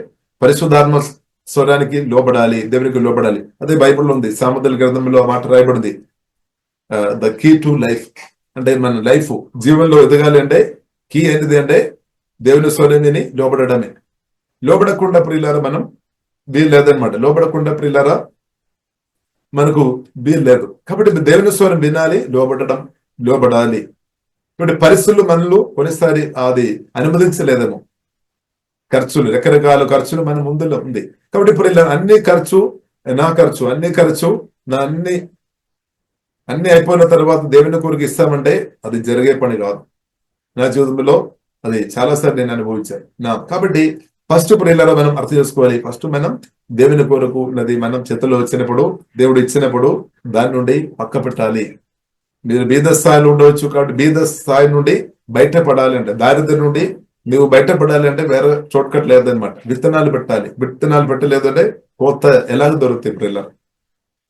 A: పరిశుద్ధాత్మ స్వరానికి లోబడాలి, దేవునికి లోబడాలి. అదే బైబిల్లో ఉంది. సామెతల గ్రంథంలో మాట రాయబడింది, ద కీ టు లైఫ్. అంటే మన లైఫ్ జీవనంలో ఎదగాలి అంటే కీ ఏంటిది అంటే దేవుని స్వరాన్ని లోబడమే. లోబడకుండా ప్రియులారా మనం వీలు లేదనమాట. లోబడకుండా ప్రియులారా మనకు వీలు లేదు. కాబట్టి దేవుని స్వరం వినాలి, లోబడాలి. ఇప్పుడు పరిస్థితులు మనలో కొన్నిసారి అది అనుమతించలేదేమో. రకరకాల ఖర్చులు మన ముందులో ఉంది. కాబట్టి ఇప్పుడు ఇలా అన్ని ఖర్చు నా అన్ని అయిపోయిన తర్వాత దేవుని కొరకు ఇస్తామంటే అది జరిగే పని కాదు. నా జీవితంలో అది చాలాసార్లు నేను అనుభవించాను. కాబట్టి ఫస్ట్ ప్రియులారా మనం అర్థం చేసుకోవాలి. ఫస్ట్ మనం దేవుని కొరకు ఉన్నది మనం చేతిలో వచ్చినప్పుడు, దేవుడు ఇచ్చినప్పుడు దాని నుండి పక్క పెట్టాలి. మీరు బీద స్థాయిలో ఉండవచ్చు. కాబట్టి బీద స్థాయి నుండి బయటపడాలి అంటే, దారిద్ర్యం నుండి నువ్వు బయటపడాలి అంటే వేరే షార్ట్కట్ లేదనమాట. విత్తనాలు పెట్టలేదు అంటే కోత ఎలాగ దొరుకుతాయి ప్రియులారా?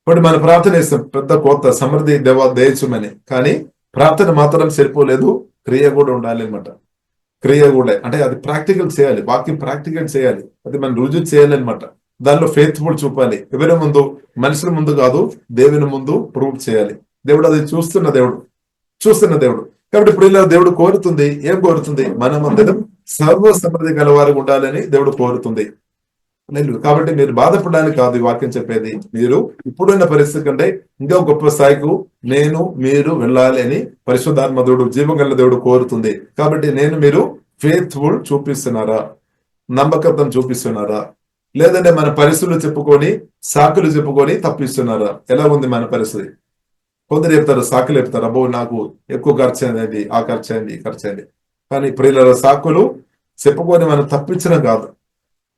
A: ఇప్పుడు మనం ప్రార్థన చేస్తాం, పెద్ద కోత సమృద్ధి దయచుమని. కానీ ప్రార్థన మాత్రం సరిపోలేదు, క్రియ కూడా ఉండాలి అనమాట. క్రియ కూడా అంటే అది ప్రాక్టికల్ చేయాలి, వాక్యం ప్రాక్టికల్ చేయాలి, అది మనం రుజువు చేయాలి అనమాట. దానిలో ఫెయిత్ఫుల్ చూపాలి. ఎవరి ముందు? మనుషుల ముందు కాదు, దేవుని ముందు ప్రూవ్ చేయాలి. దేవుడు అది చూస్తున్న దేవుడు. కాబట్టి ఇప్పుడు ఇలా దేవుడు కోరుతుంది, ఏం కోరుతుంది? మనం అందరం సర్వ సమృద్ధి గలవారు ఉండాలని దేవుడు కోరుతుంది. కాబట్టి మీరు బాధపడడానికి కాదు ఈ వాక్యం చెప్పేది. మీరు ఇప్పుడున్న పరిస్థితి కంటే ఇంకా గొప్ప స్థాయికు మీరు వెళ్ళాలి అని పరిశుద్ధాత్మ దేవుడు, జీవగల దేవుడు కోరుతుంది. కాబట్టి మీరు ఫెయిత్ఫుల్ చూపిస్తున్నారా? నమ్మకత్వం చూపిస్తున్నారా? లేదంటే మన పరిస్థితులు చెప్పుకొని, సాకులు చెప్పుకొని తప్పిస్తున్నారా? ఎలా ఉంది మన పరిస్థితి? కొందరు చెప్తారు, సాకులు చెప్తారు, అబ్బో నాకు ఎక్కువ ఖర్చు అయింది, ఆ ఖర్చు అయింది, ఈ ఖర్చు అయింది. కానీ ప్రియుల సాకులు చెప్పుకొని మనం తప్పించడం కాదు.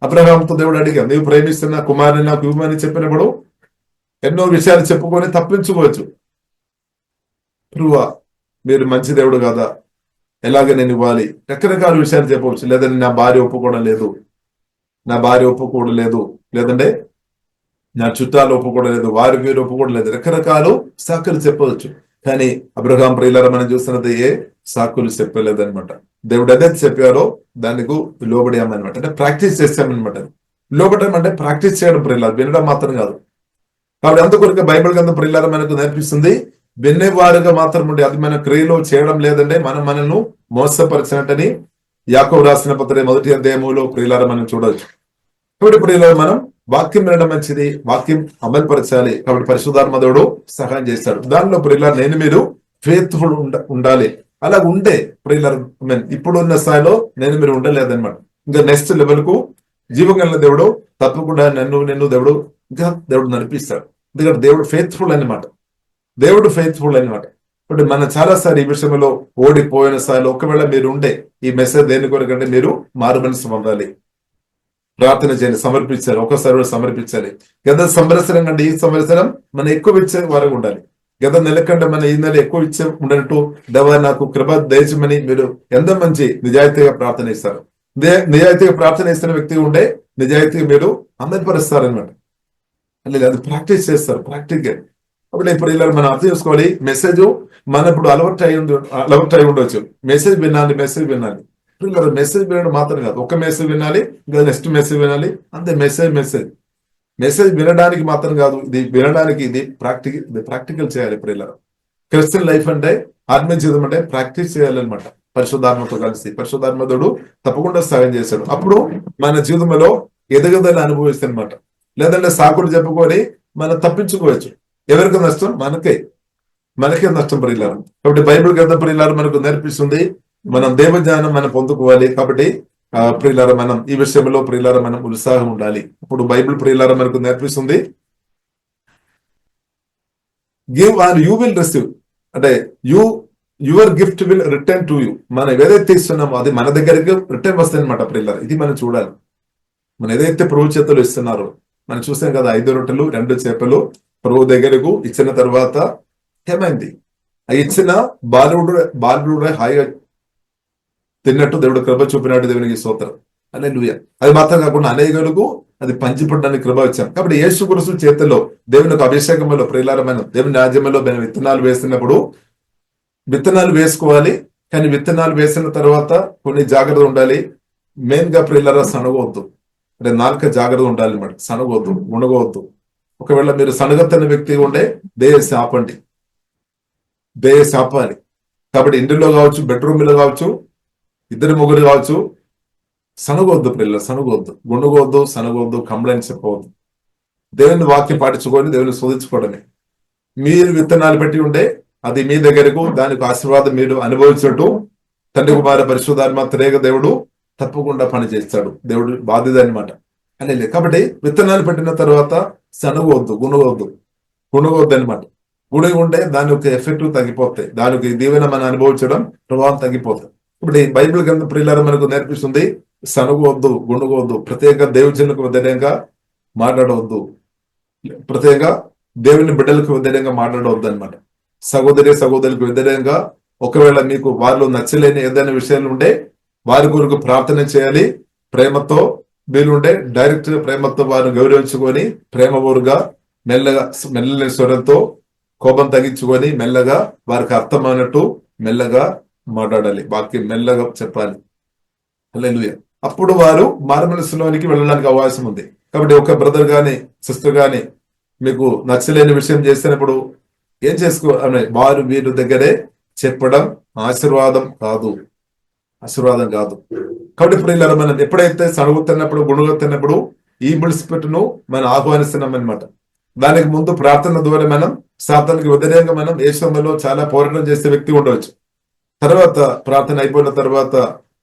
A: అబ్రహాముతో దేవుడు అడిగా, నీవు ప్రేమిస్తున్న కుమారుని నాకు ఇవ్వమని చెప్పినప్పుడు ఎన్నో విషయాలు చెప్పుకొని తప్పించుకోవచ్చు. ప్రభువా మీరు మంచి దేవుడు కదా, ఎలాగ నేను ఇవ్వాలి? రకరకాల విషయాలు చెప్పవచ్చు. లేదంటే నా భార్య ఒప్పుకోవడం లేదు, లేదంటే నా చుట్టాలు ఒప్పుకోవడం లేదు, వారి పేరు ఒప్పుకోవడం లేదు, రకరకాలు సాకులు చెప్పవచ్చు. కానీ అబ్రహాం ప్రియులారా మనం చూస్తున్నది ఏ సాకులు చెప్పలేదనమాట. దేవుడు అదే చెప్పారో దానికి లోబడామన్నమాట. అంటే ప్రాక్టీస్ చేస్తామన్నమాట. లోబడడం అంటే ప్రాక్టీస్ చేయడం ప్రియులారా, వినడం మాత్రం కాదు. కాబట్టి అందుకొరకు బైబిల్ గ్రంథం ప్రియులారా మనకు నేర్పిస్తుంది, వినేవారుగా మాత్రం ఉండే, అది మన క్రియలో చేయడం లేదంటే మనం మనల్ని మోసపరిచినట్టని యాకోబు రాసిన పత్రిక 1వ అధ్యాయములో ప్రియులారా మనం చూడవచ్చు. కాబట్టి ప్రియులారా మనం వాక్యం వినడం మంచిది, వాక్యం అమలుపరచాలి. కాబట్టి పరిశుద్ధాత్మ దేవుడు సహాయం చేస్తాడు. దానిలో ప్రియులారా నేను మీరు ఫెయిత్ఫుల్ ఉండాలి. అలా ఉండే ప్రియులారా ఇప్పుడున్న స్థాయిలో నేను మీరు ఉండలేదన్నమాట. ఇంకా నెక్స్ట్ లెవెల్ కు జీవగల దేవుడు తప్పకుండా నిన్ను దేవుడు ఇంకా దేవుడు నడిపిస్తాడు. ఎందుకంటే దేవుడు ఫెయిత్ఫుల్ అన్నమాట. దేవుడు ఫెయిత్ఫుల్ అన్నమాట. ఇప్పుడు మన చాలాసార్లు ఈ విషయంలో ఓడిపోయిన స్థాయిలో ఒకవేళ మీరు ఉండే ఈ మెసేజ్ దేని కొరకంటే మీరు మారు మనసు పొందాలి, ప్రార్థన చేయాలి, సమర్పించాలి, ఒక్కసారి సమర్పించాలి. గత సంవత్సరం కంటే ఈ సంవత్సరం మనం ఎక్కువ ఇచ్చే వారికి ఉండాలి. గత నెల కంటే మన ఈ నెల ఎక్కువ ఇచ్చే ఉండనట్టు దేవా నాకు కృప దయచేయమని మీరు ఎంత మంచి నిజాయితీగా ప్రార్థన ఇస్తారు. నిజాయితీగా ప్రార్థన ఇస్తున్న వ్యక్తి ఉండే నిజాయితీగా మీరు అందరిపరుస్తారనమాట. అది ప్రాక్టీస్ చేస్తారు, ప్రాక్టికల్. అప్పుడు ఇప్పుడు ఇలా మనం అర్థం చేసుకోవాలి. మెసేజ్ మన ఇప్పుడు అలవాటు అయి ఉండొచ్చు. మెసేజ్ వినాలి. మెసేజ్ వినడం మాత్రం కాదు, ఒక మెసేజ్ వినాలి, ఇంకా నెక్స్ట్ మెసేజ్ వినాలి, అంతే. మెసేజ్ వినడానికి మాత్రం కాదు, ఇది వినడానికి ఇది ప్రాక్టికల్ చేయాలి. ఇప్పుడు ఇలా క్రిస్టియన్ లైఫ్ అంటే, ఆత్మీయ జీవితం అంటే ప్రాక్టీస్ చేయాలన్నమాట. పరిశుద్ధాత్మతో కలిసి పరిశుద్ధాత్మతుడు తప్పకుండా సహాయం చేశాడు. అప్పుడు మన జీవితంలో ఎదుగుదల అనుభవిస్తాయి అనమాట. లేదంటే సాకులు చెప్పుకొని మనం తప్పించుకోవచ్చు. ఎవరికి నష్టం? మనకే నష్టం ప్రియులారు. కాబట్టి బైబిల్ గ్రంథం ప్రియులారు మనకు నేర్పిస్తుంది మనం దేవజ్ఞానం మనం పొందుకోవాలి. కాబట్టి ప్రియులారా మనం ఈ విషయంలో ప్రియులారా మనం ఉత్సాహం ఉండాలి. ఇప్పుడు బైబిల్ ప్రియులారా మనకు నేర్పిస్తుంది give and you will receive, అంటే your gift will return to you. మనం ఏదైతే ఇస్తున్నామో అది మన దగ్గరికి రిటర్న్ వస్తుంది అనమాట ప్రియులారా. ఇది మనం చూడాలి. మనం ఏదైతే ప్రభు చేతులు ఇస్తున్నారో, మనం చూసాం కదా 5 రొట్టెలు 2 చేపలు ప్రభు దగ్గరకు ఇచ్చిన తర్వాత ఏమైంది? ఆ ఇచ్చిన బాలుడు హాయిగా తిన్నట్టు దేవుడు కృప చూపినాడు. దేవునికి స్తోత్రం, హల్లెలూయా. అది మాత్రం కాకుండా అనేకులకు అది పంచిపడడానికి కృప వచ్చాం. కాబట్టి యేసు క్రీస్తు చేతుల్లో దేవుని యొక్క అభిషేకంలో ప్రియులారమైన దేవుని రాజ్యంలో మేము విత్తనాలు వేస్తున్నప్పుడు విత్తనాలు వేసుకోవాలి. కానీ విత్తనాలు వేసిన తర్వాత కొన్ని జాగ్రత్త ఉండాలి. మెయిన్ గా ప్రియులారా సనగవద్దు, అంటే నాలుక జాగ్రత్త ఉండాలి అన్నమాట. సనగవద్దు, మునగవద్దు. ఒకవేళ మీరు సనగత్తని వ్యక్తి ఉండే దయచేసి ఆపండి, దయచేసి ఆపాలి. కాబట్టి ఇంటిలో కావచ్చు, బెడ్రూమ్లో కావచ్చు, 2 ముగ్గురు కావచ్చు, సనగొద్దు పిల్లలు, సనగొద్దు, గుండగొద్దు, సనగొద్దు, కంప్లైంట్ చెప్పవద్దు. దేవుని వాక్యం పాటించుకొని దేవుని శోధించుకోవడమే. మీరు విత్తనాలు పెట్టి ఉంటే అది మీ దగ్గరకు దానికి ఆశీర్వాదం మీరు అనుభవించినట్టు తండ్రి కుమార పరిశుద్ధాత్మ త్రేక దేవుడు తప్పకుండా పని చేస్తాడు. దేవుడు బాధ్యత అనమాట అనేది. కాబట్టి విత్తనాలు పెట్టిన తర్వాత సనగొద్దు, గుణగొద్దు అనమాట. గుణగి ఉంటే దాని యొక్క ఎఫెక్ట్ తగ్గిపోతాయి, దానికి దీవెన మనం అనుభవించడం ప్రభావం తగ్గిపోతాయి. ఇప్పుడు ఈ బైబిల్ గ్రంథం ప్రియులారా మనకు నేర్పిస్తుంది సనగవద్దు, గుండగవద్దు, ప్రత్యేక దేవుజనులకు వ్యతిరేకంగా మాట్లాడవద్దు, ప్రత్యేకంగా దేవుని బిడ్డలకు వ్యతిరేకంగా మాట్లాడవద్దు అనమాట. సహోదరులకు వ్యతిరేకంగా ఒకవేళ మీకు వారిలో నచ్చలేని ఏదైనా విషయాలు ఉంటే వారి కొరకు ప్రార్థన చేయాలి. ప్రేమతో వీలుంటే డైరెక్ట్ ప్రేమతో వారిని గౌరవించుకొని ప్రేమపూర్గా మెల్లని స్వరంతో కోపం తగ్గించుకొని మెల్లగా వారికి అర్థమైనట్టు మెల్లగా మాట్లాడాలి, వాక్యం మెల్లగా చెప్పాలి. హల్లెలూయా. అప్పుడు వారు మారుమనసులోనికి వెళ్ళడానికి అవకాశం ఉంది. కాబట్టి ఒక బ్రదర్ గాని సిస్టర్ గాని మీకు నచ్చలేని విషయం చేసినప్పుడు ఏం వారు వీరి దగ్గరే చెప్పడం ఆశీర్వాదం కాదు. కాబట్టి ప్రియులారా మనం ఎప్పుడైతే సణుగుతున్నప్పుడు గుణగుతున్నప్పుడు ఈ బిల్స్పెట్టును మనం ఆహ్వానిస్తున్నాం అనమాట. దానికి ముందు ప్రార్థన ద్వారా మనం సాతానికి వ్యతిరేకంగా మనం ఏ సమయంలో చాలా పోరాటం చేసే వ్యక్తి ఉండవచ్చు. తర్వాత ప్రార్థన అయిపోయిన తర్వాత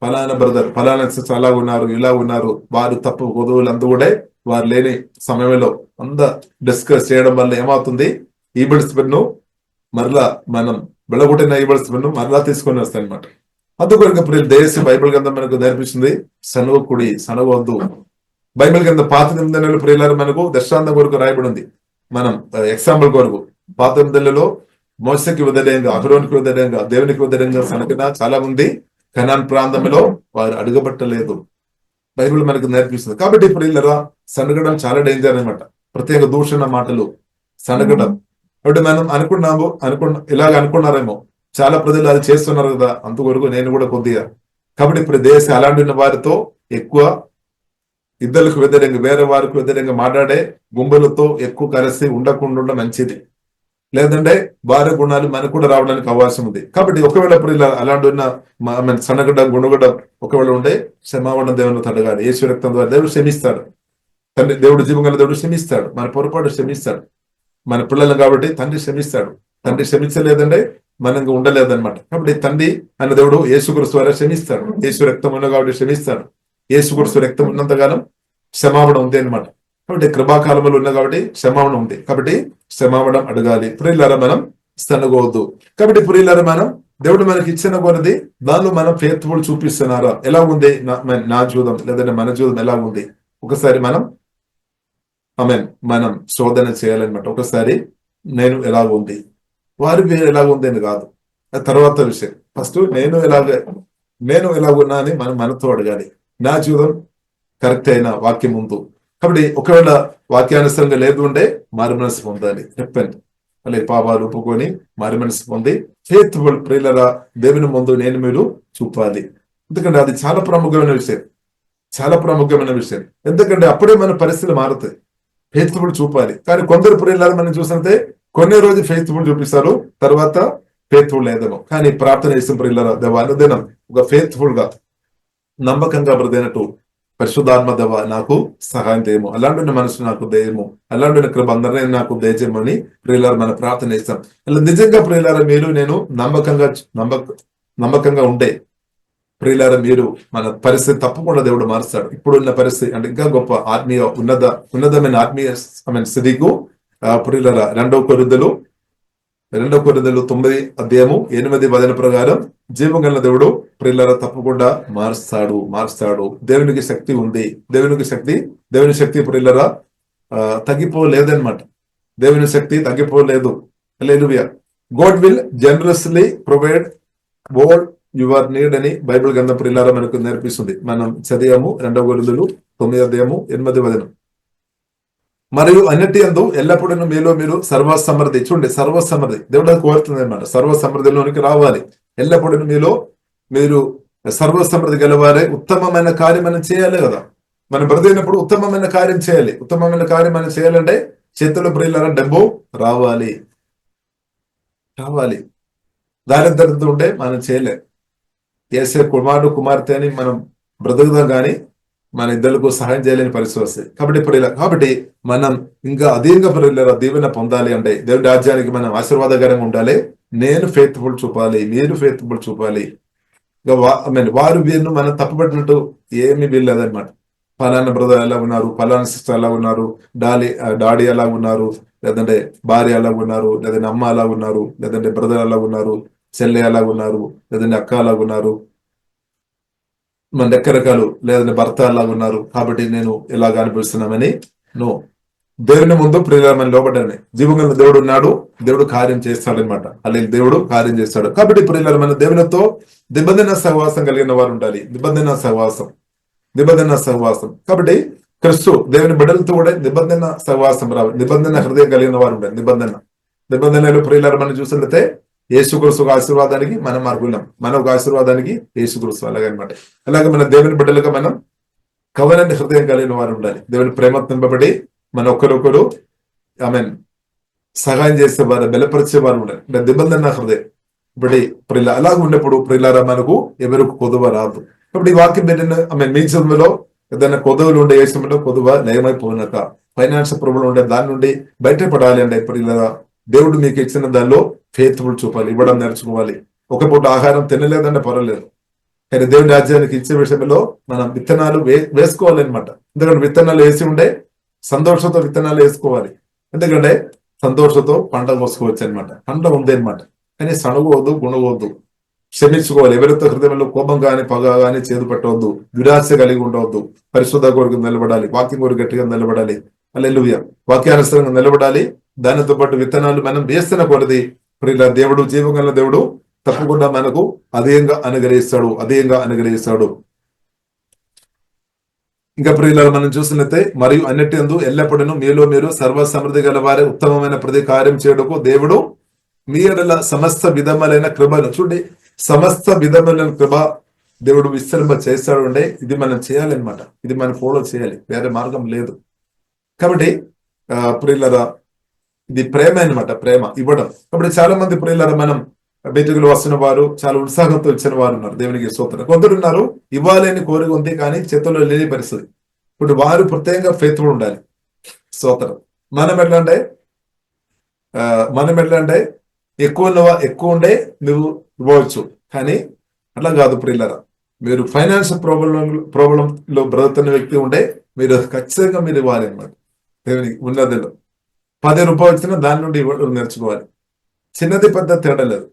A: ఫలానా బ్రదర్ ఫలానా సిస్టర్ అలా ఉన్నారు, ఇలా ఉన్నారు, వారు తప్పు కొదువులు అందు కూడా వారు లేని సమయంలో అంతా డిస్కస్ చేయడం వల్ల ఏమవుతుంది, ఈబిల్స్ పెన్ను మరలా మనం వెళ్ళగొట్టిన ఈబిల్స్ పెన్ను మరలా తీసుకొని వస్తాయి అనమాట. అందుకొరకు ఇప్పుడు దేశ బైబిల్ గ్రంథం మనకు నేర్పిస్తుంది సనగకుడి, సనగవద్దు. బైబిల్ గ్రంథం పాత నిబంధనలు ప్రియులారా మనకు దృష్టాంతం కొరకు రాయబడి ఉంది. మనం ఎగ్జాంపుల్ కొరకు పాత నిబంధనలలో మోసకి వ్యతిరేకంగా, అహరోనికి వ్యతిరేకంగా, దేవునికి వ్యతిరేకంగా సనకిన చాలా మంది కనాన్ ప్రాంతంలో వారు అడుగబట్టలేదు. బైబిల్ మనకు నేర్పిస్తుంది. కాబట్టి ఇప్పుడు ఇలా సనగడం చాలా డేంజర్ అనమాట. ప్రత్యేక దూషణ మాటలు సనగడం. కాబట్టి మనం ఇలాగ అనుకున్నారేమో చాలా ప్రజలు అది చేస్తున్నారు కదా, అంతవరకు నేను కూడా కొద్దిగా. కాబట్టి ఇప్పుడు దేశ అలాంటి ఉన్న వారితో ఎక్కువ ఇద్దరికి వ్యతిరేకంగా వేరే వారికి వ్యతిరేకంగా మాట్లాడే గుంపులతో ఎక్కువ కలిసి ఉండకుండా మంచిది. లేదంటే భార్య గుణాలు మనకు కూడా రావడానికి అవకాశం ఉంది. కాబట్టి ఒకవేళ ప్రియులారా అలాంటి ఉన్న సన్నగడ్డ గుణగడ్డ ఒకవేళ ఉంటే క్షమాపణ దేవుని తడగాలి. యేసు రక్తం ద్వారా దేవుడు క్షమిస్తాడు. తండ్రి దేవుడు జీవంగల దేవుడు క్షమిస్తాడు, మన పొరపాటు క్షమిస్తాడు. మన పిల్లలు కాబట్టి తండ్రి క్షమిస్తాడు. తండ్రి క్షమించలేదంటే మనం ఉండలేదన్నమాట. కాబట్టి తండ్రి అన్న దేవుడు యేసుక్రీస్తు ద్వారా క్షమిస్తాడు. యేసు రక్తం ఉన్న కాబట్టి క్షమిస్తాడు. యేసుక్రీస్తు రక్తం ఉన్నంతకాలం క్షమాపణ ఉంది అనమాట. కాబట్టి కృపాకాలంలో ఉన్న కాబట్టి క్షమాపణ ఉంది. కాబట్టి క్షమాపణ అడగాలి. ప్రియులారా మనం సనగవద్దు. కాబట్టి ప్రియులారా మనం దేవుడు మనకి ఇచ్చిన కొన్నది దానిలో మనం ఫెయిత్ఫుల్ చూపిస్తున్నారా, ఎలా ఉంది నా జీవితం లేదంటే మన జీవితం ఎలా ఉంది, ఒకసారి మనం శోధన చేయాలన్నమాట. ఒకసారి నేను ఎలా ఉంది, వారి వేరు ఎలా ఉంది అని కాదు, తర్వాత విషయం. ఫస్ట్ నేను ఎలాగున్నా అని మనం మనతో అడగాలి. నా జీవితం కరెక్ట్ అయిన వాక్యం ముందు. కాబట్టి ఒకవేళ వాక్యానుసరంగా లేదు ఉంటే మారు మనసు పొందాలి. చెప్పండి అలాగే పాపాలు ఒప్పుకొని మారు మనసు పొంది ఫెయిత్ఫుల్ ప్రియులరా దేవుని ముందు నేను మీరు చూపాలి. ఎందుకంటే అది చాలా ప్రాముఖ్యమైన విషయం, చాలా ప్రాముఖ్యమైన విషయం. ఎందుకంటే అప్పుడే మన పరిస్థితులు మారుతాయి. ఫెయిత్ఫుల్ చూపాలి. కానీ కొందరు ప్రియులారా మనం చూసినట్టే కొన్ని రోజు ఫెయిత్ఫుల్ చూపిస్తారు, తర్వాత ఫెయిత్ఫుల్ లేదేమో. కానీ ప్రార్థన చేసిన ప్రియులారా దేవ అనుదినం ఒక ఫెయిత్ఫుల్ గా నమ్మకంగా బ్రతికినట్టు పరిశుద్ధాత్మ దేవ నాకు సహాయం చేయము, అలాంటి మనసు నాకు దయము, అలాంటి కృప అందరినీ నాకు దయచేయమని ప్రియులారా మనం ప్రార్థన చేస్తాం. ఇలా నిజంగా ప్రియులారా మీరు నేను నమ్మకంగా ఉంటే ప్రియులారా మీరు మన పరిస్థితి తప్పకుండా దేవుడు మారుస్తాడు. ఇప్పుడున్న పరిస్థితి అంటే ఇంకా గొప్ప ఆత్మీయ ఉన్నతమైన ఆత్మీయ స్థితికు ప్రియులారా 2 కొరింథీయులు 9:8 ప్రకారం జీవం గల దేవుడు ప్రియులారా తప్పకుండా మారుస్తాడు. దేవునికి శక్తి ఉంది. దేవుని శక్తి ప్రియులారా తగ్గిపోలేదన్నమాట. దేవుని శక్తి తగ్గిపోలేదు. Hallelujah. God will generously provide all your need అని బైబిల్ గ్రంథం ప్రియులారా మనకు నేర్పిస్తుంది. మనం చదివాము 2 కొరింథీయులు 9:8. మరియు అన్నిటి యందు ఎల్లప్పుడూ మీలో మీరు సర్వసమృద్ధి, చూడండి సర్వసమృద్ధి దేవుడు కోరుతుంది అనమాట. సర్వసమృద్ధిలోనికి రావాలి. ఎల్లప్పుడూ మీలో మీరు సర్వసమృద్ధి గలవారే ఉత్తమమైన కార్యం మనం చేయాలి కదా. మనం బ్రతికినప్పుడు ఉత్తమమైన కార్యం చేయాలి. ఉత్తమమైన కార్యం మనం చేయాలంటే చేతుల్లో ప్రియులారా డబ్బు రావాలి. దారిద్రత ఉంటే మనం చేయలేం. ఏసే కుమారుడు కుమార్తె అని మనం బ్రతుకుదాం కానీ మన ఇద్దరులకు సహాయం చేయలేని పరిస్థితి వస్తాయి. కాబట్టి మనం ఇంకా అధికంగా ప్రియులారా దీవెన పొందాలి అంటే దేవుడి రాజ్యానికి మనం ఆశీర్వాదకరంగా ఉండాలి. నేను ఫెయిత్ఫుల్ చూపాలి, మీరు ఫెయిత్ఫుల్ చూపాలి. వారు వీరిని మనం తప్పుపట్టినట్టు ఏమీ వీల్లేదన్నమాట. ఫలానా బ్రదర్ ఎలా ఉన్నారు, ఫలానా సిస్టర్ ఎలా ఉన్నారు, డాడీ ఎలా ఉన్నారు, లేదంటే భార్య ఎలా ఉన్నారు, లేదంటే అమ్మ ఎలా ఉన్నారు, లేదంటే బ్రదర్ ఎలా ఉన్నారు, చెల్లె ఎలా ఉన్నారు, లేదంటే అక్క ఎలా ఉన్నారు, మన రకరకాలు లేదంటే భర్త ఎలా ఉన్నారు, కాబట్టి నేను ఇలాగ అనిపిస్తున్నామని దేవుని ముందు ప్రియులమని లోబడ్డాను. జీవంగా దేవుడు ఉన్నాడు, దేవుడు కార్యం చేస్తాడనమాట. అలాగే దేవుడు కార్యం చేస్తాడు. కాబట్టి ప్రియులమైన దేవునితో నిబంధన సహవాసం కలిగిన వారు ఉండాలి. నిబంధన సహవాసం. కాబట్టి క్రిస్తు దేవుని బిడ్డలతో కూడా నిబంధన సహవాసం రావాలి. నిబంధన హృదయం కలిగిన వారు ఉండాలి. నిబంధనలు ప్రియులమని చూసినట్లయితే యేసుక్రీస్తు ఆశీర్వాదానికి మనం మార్గున్నాం, మన ఒక ఆశీర్వాదానికి యేసుక్రీస్తు అలాగనమాట. అలాగే మన దేవుని బిడ్డలుగా మనం కవనని హృదయం కలిగిన వారు ఉండాలి. దేవుని ప్రేమ నింపబడి మన ఒకరొకరు సహాయం చేసేవారు, బలపరిచేవారు ఉండాలి. అంటే నిబంధన హృదయం ఇప్పుడు అలాగ ఉన్నప్పుడు ప్రియులారా మనకు ఎవరికి కొదువ రాదు. ఇప్పుడు ఈ వాక్యం పెట్టిన మీ చదువులో ఏదైనా కొదువులు ఉండే వేసినప్పుడు కొదువ నయమైపోయినాక ఫైనాన్షియల్ ప్రాబ్లం ఉండే దాని నుండి బయటపడాలి అంటే ప్రియులారా దేవుడు మీకు ఇచ్చిన దానిలో ఫెయిత్ఫుల్ చూపాలి, ఇవ్వడం నేర్చుకోవాలి. ఒక పూట ఆహారం తినలేదంటే పర్వాలేదు, కానీ దేవుడి రాజ్యానికి ఇచ్చే విషయంలో మనం విత్తనాలు వేసుకోవాలన్నమాట. ఎందుకంటే విత్తనాలు వేసి ఉండే సంతోషంతో విత్తనాలు వేసుకోవాలి. ఎందుకంటే సంతోషంతో పంట కోసుకోవచ్చు అనమాట. పంట ఉంది అనమాట. కానీ సణగవద్దు, గుణవద్దు, క్షమించుకోవాలి. ఎవరితో హృదయంలో కోపం కానీ పగ కానీ చేదు పెట్టవద్దు, దురాశ కలిగి ఉండవద్దు. పరిశుద్ధ కొరకు నిలబడాలి, వాక్యం కొరకు గట్టిగా నిలబడాలి. హల్లెలూయా. వాక్యానుసారంగా నిలబడాలి. దానితో పాటు విత్తనాలు మనం వేస్తున్న కొలది ప్రియుల దేవుడు జీవగల దేవుడు తప్పకుండా మనకు అధికంగా అనుగ్రహిస్తాడు. ఇంకా ప్రియులను మనం చూసినట్లయితే మరియు అన్నిటి యందు ఎల్లప్పుడూ మీలో మీరు సర్వసమృద్ధి గల వారే ఉత్తమమైన ప్రతి కార్యం చేయడకు దేవుడు మీ ఎడల సమస్త విధములైన కృపను, చూడండి సమస్త విధములైన కృప దేవుడు విస్తరింప చేస్తాడు అంటే ఇది మనం చేయాలన్నమాట. ఇది మనం ఫాలో చేయాలి, వేరే మార్గం లేదు. కాబట్టి ప్రియులరా ఇది ప్రేమ అనమాట, ప్రేమ ఇవ్వడం. కాబట్టి చాలా మంది ప్రియులారా మనం బయటకులు వస్తున్న వారు చాలా ఉత్సాహంతో ఇచ్చిన వారు ఉన్నారు. దేవునికి స్తోత్రం. కొందరు ఉన్నారు ఇవ్వాలి అని కోరిక ఉంది కానీ చేతుల్లో లేని పరిస్థితి. ఇప్పుడు వారు ప్రత్యేకంగా ఫెయిత్ఫుల్ ఉండాలి. స్తోత్రం. మనం ఎట్లా అంటే మనం ఎట్లా అంటే ఎక్కువ ఉండే నువ్వు ఇవ్వచ్చు, కానీ అట్లా కాదు ప్రియులారా. మీరు ఫైనాన్షియల్ ప్రాబ్లం లో బ్రతుకుతున్న వ్యక్తి ఉంటే మీరు ఖచ్చితంగా మీరు ఇవ్వాలి అన్నమాట. దేవునికి ఉన్నదిలో 10 రూపాయలు వచ్చినా దాని నుండి ఇవ్వడం నేర్చుకోవాలి. చిన్నది పెద్ద తేడా లేదు.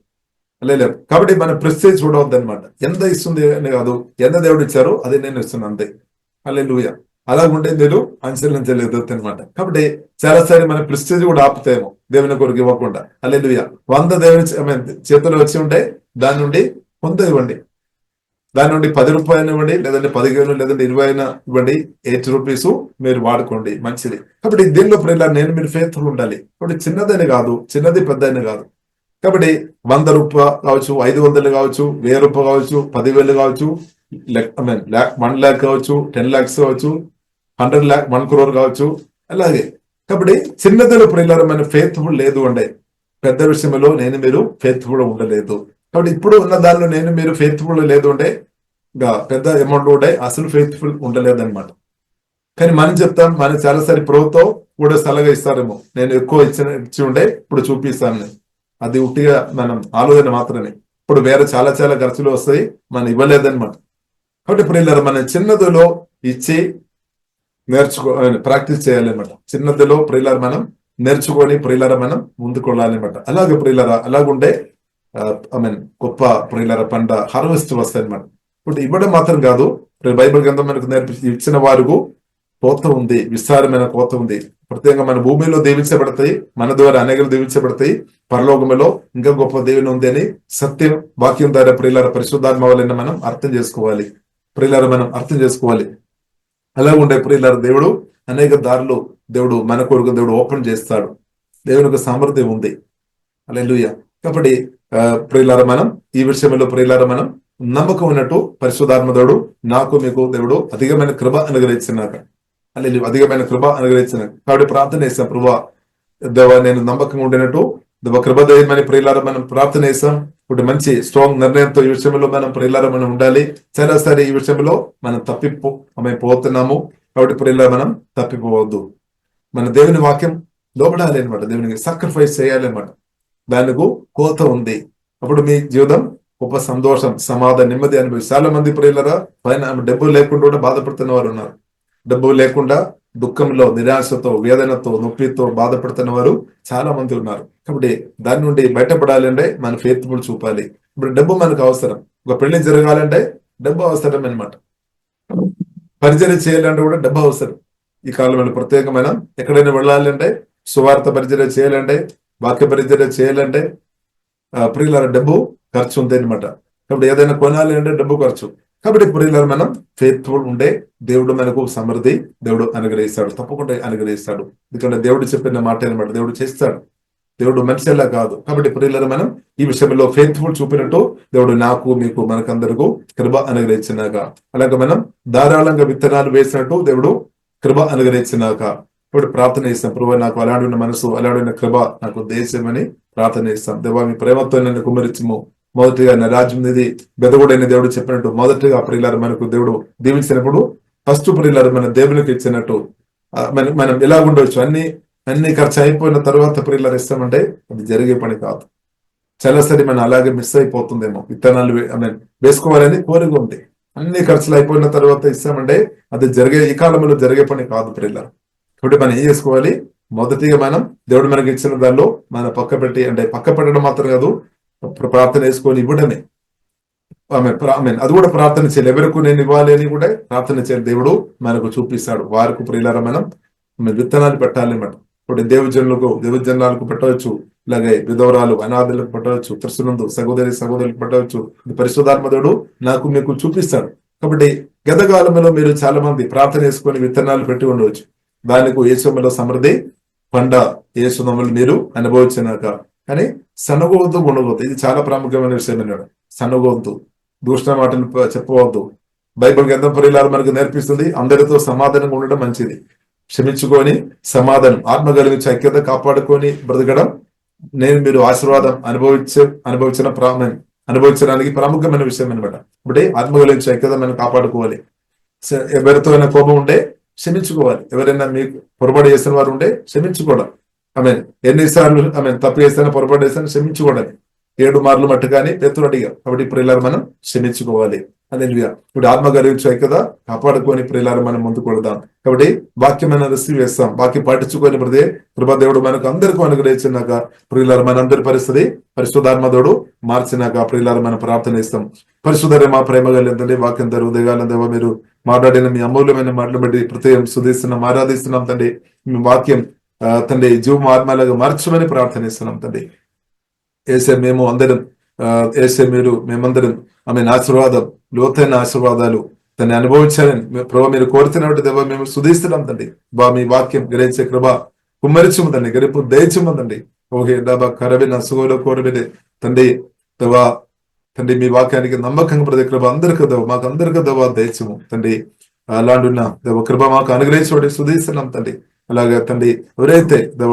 A: లేదు కాబట్టి మన ప్రెస్టేజ్ చూడవద్దు అనమాట. ఎంత ఇస్తుంది అని కాదు, ఎంత దేవుడు ఇచ్చారో అది నేను ఇస్తున్నాను అంతే. హల్లెలూయా. అలాగుంటే మీరు అనుసరించలేదు అనమాట. కాబట్టి చాలాసారి మన ప్రెస్టేజ్ కూడా ఆపుతాయేమో దేవుని కొరకు ఇవ్వకుండా. హల్లెలూయా. 100 దేవుని చేతులు వచ్చి ఉంటే దాని నుండి 100 ఇవ్వండి. దాని నుండి 10 రూపాయలు ఇవ్వండి, లేదంటే 15, లేదంటే 20 ఇవ్వండి. 8 రూపీస్ మీరు వాడుకోండి, మంచిది. కాబట్టి దీనిలో ప్రియులారా మీరు ఫెయిత్ఫుల్ ఉండాలి. కాబట్టి చిన్నదని కాదు, చిన్నది పెద్దని కాదు. కాబట్టి 100 రూపాయలు కావచ్చు, 500 కావచ్చు, 1000 రూపాయలు కావచ్చు, 10,000 కావచ్చు, 1 lakh కావచ్చు, 10 lakhs కావచ్చు, 100 lakh 1 crore కావచ్చు. అలాగే కాబట్టి చిన్నదిలో ప్రియులారా మన ఫెయిత్ఫుల్ లేదు అంటే పెద్ద విషయంలో మీరు ఫెయిత్ఫుల్ ఉండలేదు. కాబట్టి ఇప్పుడు ఉన్న దానిలో మీరు ఫెయిత్ఫుల్ లేదు అంటే పెద్ద అమౌంట్ ఉంటే అసలు ఫెయిత్ఫుల్ ఉండలేదు అనమాట. కానీ మనం చెప్తాం, మనం చాలాసారి ప్రోతో కూడా సలహా ఇస్తారేమో, నేను ఎక్కువ ఇచ్చి ఉంటే ఇప్పుడు చూపిస్తాను. అది ఉట్టిగా మనం ఆలోచన మాత్రమే. ఇప్పుడు వేరే చాలా చాలా ఖర్చులు వస్తాయి, మనం ఇవ్వలేదన్నమాట. కాబట్టి ప్రియులారా మన చిన్నదిలో ఇచ్చి ప్రాక్టీస్ చేయాలన్నమాట. చిన్నదిలో ప్రియులారా మనం నేర్చుకొని ప్రియులారా మనం ముందుకు వెళ్ళాలన్నమాట. అలాగే ప్రియులారా అలాగుండే గొప్ప ప్రియులారా పంట హార్వెస్ట్ వస్తాయి అనమాట. ఇప్పుడు ఇవ్వడం మాత్రం కాదు, బైబిల్ గ్రంథం మనకు ఇచ్చిన వారికి కోత ఉంది, విస్తారమైన కోత ఉంది. ప్రత్యేకంగా మన భూమిలో దీవించబడతాయి, మన ద్వారా అనేకలు దీవించబడతాయి. పరలోకములో ఇంకా గొప్ప దేవుని ఉంది అని సత్యం వాక్యం ద్వారా ప్రియులారా పరిశుద్ధాత్మ వలన మనం అర్థం చేసుకోవాలి. ప్రియులారా మనం అర్థం చేసుకోవాలి. అలా ఉండే ప్రియులారా దేవుడు అనేక దారులు దేవుడు మన కొరకు దేవుడు ఓపెన్ చేస్తాడు. దేవునికి సామర్థ్యం ఉంది. హల్లెలూయా. కాబట్టి ప్రియులారా మనం ఈ విషయంలో ప్రియులారా మనం నమ్మకం ఉన్నట్టు పరిశుద్ధాత్మ దేవుడు నాకు మీకు దేవుడు అధికమైన కృప అనుగ్రహించినాక, അല്ലെങ്കിൽ అధికమైన కృప అనుగ్రహించినాక. కాబట్టి ప్రార్థన చేస్తాం, ప్రభువా దేవా నేను నమ్మకంగా ఉండినట్టు దేవ కృప దయమని ప్రియులారా మనం ప్రార్థన చేస్తాం. ఇప్పుడు మంచి స్ట్రాంగ్ నిర్ణయంతో ఈ విషయంలో మనం ప్రియులారా మనం ఉండాలి. చాలాసారి ఈ విషయంలో మనం పోతున్నాము. కాబట్టి ప్రియులారా మనం తప్పిపోవద్దు. మన దేవుని వాక్యం లోబడాలి అనమాట. దేవునికి సాక్రిఫైస్ చేయాలి అనమాట. దానికి కోత ఉంది. అప్పుడు మీ జీవితం గొప్ప సంతోషం, సమాధానం, నెమ్మది అనుభవించి చాలా మంది ప్రియులారా పైన డబ్బు లేకుండా కూడా బాధపడుతున్న వారు ఉన్నారు. డబ్బు లేకుండా దుఃఖంలో, నిరాశతో, వేదనతో, నొప్పితో బాధపడుతున్న వారు చాలా మంది ఉన్నారు. కాబట్టి దాని నుండి బయటపడాలంటే మన ఫెయిత్ఫుల్ చూపాలి. ఇప్పుడు డబ్బు మనకు అవసరం. ఒక పెళ్లి జరగాలంటే డబ్బు అవసరం అనమాట. పరిచర్య చేయాలంటే కూడా డబ్బు అవసరం. ఈ కాలంలో ప్రత్యేకమైన ఎక్కడైనా వెళ్ళాలంటే, సువార్త పరిచర్య చేయాలంటే, వాక్య పరిచర్య చేయాలంటే ప్రియులారా డబ్బు ఖర్చు ఉంది అనమాట. కాబట్టి ఏదైనా కొనాలి అంటే డబ్బు ఖర్చు. కాబట్టి ప్రియులారా మనం ఫెయిత్ఫుల్ ఉండే దేవుడు మనకు సమృద్ధి దేవుడు అనుగ్రహిస్తాడు, తప్పకుండా అనుగ్రహిస్తాడు. ఎందుకంటే దేవుడు చెప్పిన మాట అనమాట, దేవుడు చేస్తాడు. దేవుడు మనిషిలా కాదు. కాబట్టి ప్రియులారా మనం ఈ విషయంలో ఫెయిత్ఫుల్ చూపినట్టు దేవుడు నాకు మీకు మనకందరికీ కృప అనుగ్రహించినాక, అలాగే మనం ధారాళంగా విత్తనాలు వేసినట్టు దేవుడు కృప అనుగ్రహించినాక. ఇప్పుడు ప్రార్థన చేస్తాం, ప్రభు నాకు అలాడిన మనసు, అలాడిన కృప నాకు దేశమని ప్రార్థన చేస్తాం. దేవా మీ ప్రేమతో నన్ను కుమరించము. మొదటిగా నా రాజ్యం నిధి బెదగుడైన దేవుడు చెప్పినట్టు మొదటిగా ప్రియులారా మనకు దేవుడు దీవించినప్పుడు ఫస్ట్ ప్రియులారా మన దేవునికి ఇచ్చినట్టు మనం ఎలా ఉండవచ్చు. అన్ని ఖర్చు అయిపోయిన తర్వాత ప్రియులారా ఇస్తామంటే అది జరిగే పని కాదు. చాలాసారి మనం అలాగే మిస్ అయిపోతుందేమో. విత్తనాలు వేసుకోవాలని కోరిక ఉంది, అన్ని ఖర్చులు అయిపోయిన తర్వాత ఇస్తామంటే అది ఈ కాలంలో జరిగే పని కాదు ప్రియులారా. కాబట్టి మనం ఏం చేసుకోవాలి, మొదటిగా మనం దేవుడు మనకి ఇచ్చిన దానిలో మన పక్క పెట్టడం మాత్రం కాదు, ప్రార్థన వేసుకొని ఇవ్వడమే. అది కూడా ప్రార్థన చేయాలి. ఎవరికి నేను ఇవ్వాలి అని కూడా ప్రార్థన చేయాలి. దేవుడు మనకు చూపిస్తాడు. వారికి ప్రియులారా మనం విత్తనాలు పెట్టాలి అన్నమాట. ఇప్పుడు దేవజనులకు పెట్టవచ్చు, ఇలాగే విధవరాలు అనాథులకు పెట్టవచ్చు, కృష్ణునందు సహోదరులకు పెట్టవచ్చు. పరిశుద్ధాత్మ దేవుడు నాకు మీకు చూపిస్తాడు. కాబట్టి గతకాలంలో మీరు చాలా మంది ప్రార్థన చేసుకొని విత్తనాలు పెట్టి ఉండవచ్చు. దానికి యేసులో సమృద్ధి పండ యేసునములు మీరు అనుభవించినాక. కానీ సనగవద్దు, గుణగొద్దు. ఇది చాలా ప్రాముఖ్యమైన విషయం అన్నాడు. సనగవద్దు, దూషణ మాటలు చెప్పవద్దు. బైబిల్ గ్రంథం ప్రియులారా మనకు నేర్పిస్తుంది అందరితో సమాధానంగా ఉండడం మంచిది. క్షమించుకొని సమాధానం, ఆత్మ కలిగించి ఐక్యత కాపాడుకొని బ్రతకడం, మీరు ఆశీర్వాదం అనుభవించడానికి ప్రాముఖ్యమైన విషయం అనమాట. ఇప్పుడు ఆత్మ కలిగించి ఐక్యత మనం కాపాడుకోవాలి. ఎవరితో అయినా కోపం ఉంటే క్షమించుకోవాలి. ఎవరైనా మీకు పొరపాటు చేసిన వారు ఉంటే క్షమించుకోవడం. ఎన్నిసార్లు తప్పు చేసినా పొరపాటు చేసినా క్షమించుకోవడం. 7 మార్లు మట్టు కానీ పేతురు అడిగా. కాబట్టి ప్రియులారా మనం క్షమించుకోవాలి. హల్లెలూయా. ఇప్పుడు ఆత్మ కలిగించాయి కదా, కాపాడుకొని ప్రియులారా మనం ముందుకు వెళదాం. కాబట్టి వాక్యం మనం రిసీవ్ చేస్తాం, వాక్యం పాటించుకొని ప్రతి కృపాదేవుడు మనకు అందరికీ అనుగ్రహించినాక ప్రియులారా మనందరి పరిస్థితి పరిశుద్ధాత్మదేవుడు మార్చినాక ప్రియులారా మనం ప్రార్థన ఇస్తాం. పరిశుద్ధరే మా ప్రేమ కలిగిందండి. వాక్యం ఉదయగాలందేవో మీరు మాట్లాడిన మీ అమూల్యమైన మాటలు బట్టి ప్రత్యేకం సుధిస్తున్నాం, ఆరాధిస్తున్నాం తండ్రి. మీ వాక్యం తండ్రి జీవం ఆత్మలాగా మార్చమని ప్రార్థన ఇస్తున్నాం తండ్రి. ఏసే మేము అందరం ఏసే మీరు మేమందరం ఆశీర్వాదం, లోతైన ఆశీర్వాదాలు దాన్ని అనుభవించాలని ప్రభావ మీరు కోరుతున్నట్టు దేవా మేము సుధిస్తున్నాం తండ్రి. మీ వాక్యం గ్రహించే కృప కుమ్మరించము తండ్రి, గరిపు దయచము తండ్రి. ఓహే డాబా కరబిన సుగోలో కోరబినే తండ్రి దేవా తండ్రి మీ వాక్యానికి నమ్మకంగా ప్రతి కృప అందరికీ దేవ మాకు అందరికీ దేవా దయచము తండ్రి. అలాంటి ఉన్న దేవ కృప మాకు అనుగ్రహించబడి సుధిస్తున్నాం తండ్రి. అలాగే తండ్రి ఎవరైతే దేవ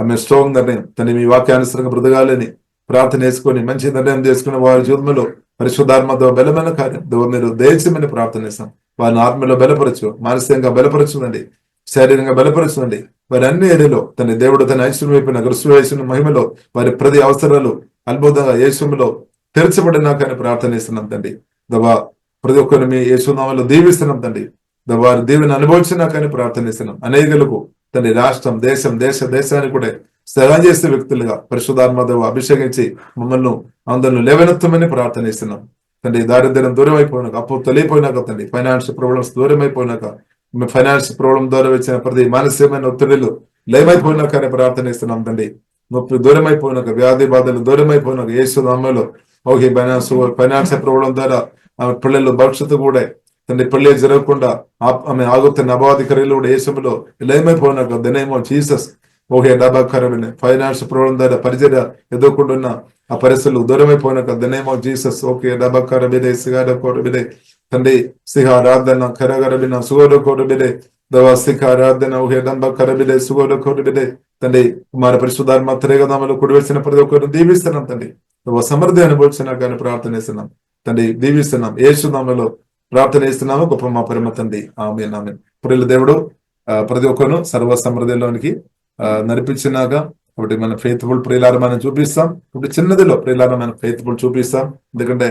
A: ఆమె స్ట్రాంగ్ నిర్ణయం తండ్రి మీ వాక్యానుసరంగా బ్రతకాలని ప్రార్థన వేసుకొని మంచి నిర్ణయం చేసుకున్న వారి జీవితంలో పరిశుద్ధాత్మతో బలమైన కార్యం మీరు దయచేయమని ప్రార్థన చేస్తాం. వారిని ఆత్మలో బలపరచు, మానసికంగా బలపరచునండి, శారీరంగా బలపరచునండి. వారి అన్ని ఏరియాలో తండ్రి దేవుడు తన ఐశ్వర్యం అయిపోయిన కృష్ణ వేసిన మహిమలో వారి ప్రతి అవసరాలు అద్భుతంగా యేసులో తెరచబడినాకని ప్రార్థన చేస్తున్నాం తండ్రి. దవా ప్రతి ఒక్కరిని మీ యేసునామములో దీవిస్తున్నాం తండ్రి. వారి దీవెని అనుభవించినాకని ప్రార్థన చేస్తున్నాం. అనేకులకు తండ్రి రాష్ట్రం, దేశానికి కూడా సహాయం చేసే వ్యక్తులుగా పరిశుద్ధాత్మదేవ అభిషేకించి మమ్మల్ని అందరిని లేవనెత్తమని ప్రార్థన చేస్తున్నాం తండ్రి. దారిద్ర్యం దూరం అయిపోయినాక, అప్పు తొలిపోయినాక తండ్రి, ఫైనాన్షియల్ ప్రాబ్లమ్స్ దూరం అయిపోయినాక, ఫైనాన్షియల్ ప్రాబ్లం ద్వారా వచ్చిన ప్రతి మానసికమైన ఒత్తిడిలు లేమైపోయినాక అని ప్రార్థన చేస్తున్నాం తండ్రి. నొప్పి దూరం అయిపోయినాక, వ్యాధి బాధలు దూరం అయిపోయినాక యేసు నామములో ఓకే ఫైనాన్షియల్ ప్రాబ్లం ద్వారా ఆమె పిల్లలు భవిష్యత్తు కూడా తండ్రి పెళ్లి జరగకుండా ఆగుతున్న అబాధికారులు కూడా యేసులో లేమైపోయినాక the name of Jesus okay డబాకరమైన ఫైనాన్షియల్ ప్రాబ్లం ద్వారా పరిచర్య ఎదుర్కొంటున్న ఆ పరిస్థితులు దూరమైపోయినాక the name of Jesus okay డబాకరబిడే సిగారకోరబిడే తండ్రి సిహారాధన కరగరబిన సుగోరకోరబిడే దవా సిహారాధన ఓకే డంబకరబిడే సుగోరకోరబిడే తండ్రి కుమార పరిశుద్ధాత్మ త్రేగదామలో కుడివేసిన ప్రతి ఒక్కరిని దీవిస్తున్నాం తండ్రి. సమృద్ధి అనుభవించినా కానీ ప్రార్థన చేస్తున్నాం తండ్రి, దీవిస్తున్నాం యేసునామములో ప్రార్థన చేస్తున్నాము గొప్ప మా పరమ తండ్రి. ఆమేన్ ఆమేన్. ప్రియుల దేవుడు ప్రతి ఒక్కరు సర్వ సమృద్ధిలోనికి నడిపించినాక కాబట్టి మన ఫెయిత్ఫుల్ ప్రియులారా మనం చూపిస్తాం. ఇప్పుడు చిన్నదిలో ప్రియులారా మనం ఫెయిత్ఫుల్ చూపిస్తాం. ఎందుకంటే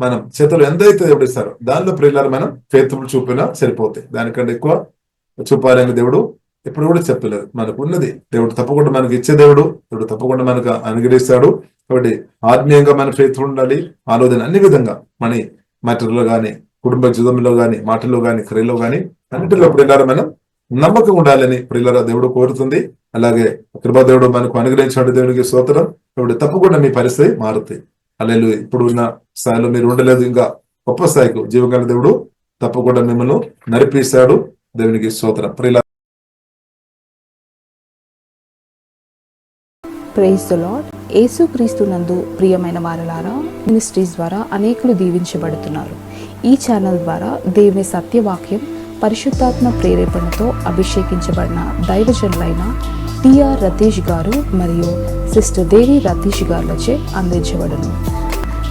A: మనం చేతులు ఎంతైతే ఎవడిస్తారో దానిలో ప్రియులారా మనం ఫెయిత్ఫుల్ చూపినా సరిపోతాయి. దానికంటే ఎక్కువ చూపాలని దేవుడు ఎప్పుడు కూడా చెప్పలేదు. మనకు ఉన్నది దేవుడు తప్పకుండా మనకి ఇచ్చే దేవుడు తప్పకుండా మనకు అనుగ్రహిస్తాడు. కాబట్టి ఆత్మీయంగా మన ఫెయిత్ఫుల్ ఉండాలి. ఆలోచన అన్ని విధంగా మన మాటల్లో గాని, కుటుంబ జీవితంలో గాని, మాటల్లో గాని, క్రియలో గాని అన్నింటిలో ప్రియులారా మనం నమ్మకం ఉండాలని ప్రియులారా దేవుడు కోరుతుంది. అలాగే కృపాదేవుడు మనకు అనుగ్రహించిన దేవునికి స్తోత్రం. కాబట్టి తప్పకుండా మీ పరిస్థితి మారుతాయి. హల్లెలూయా. ఇప్పుడు ఉన్న స్థాయిలో మీరు ఉండలేదు, ఇంకా గొప్ప స్థాయికి జీవగల దేవుడు తప్పకుండా మిమ్మల్ని నడిపిస్తాడు. దేవునికి స్తోత్రం. ప్రియులారా
B: ప్రైజ్ ది లార్డ్. యేసుక్రీస్తు నందు ప్రియమైన వారలారా, మినిస్ట్రీస్ ద్వారా అనేకులు దీవించబడుతున్నారు. ఈ ఛానల్ ద్వారా దేవుని సత్యవాక్యం పరిశుద్ధాత్మ ప్రేరేపణతో అభిషేకించబడిన దైవజనులైన టిఆర్ రతీష్ గారు మరియు సిస్టర్ దేవి రతీష్ గారులచే అందించబడును.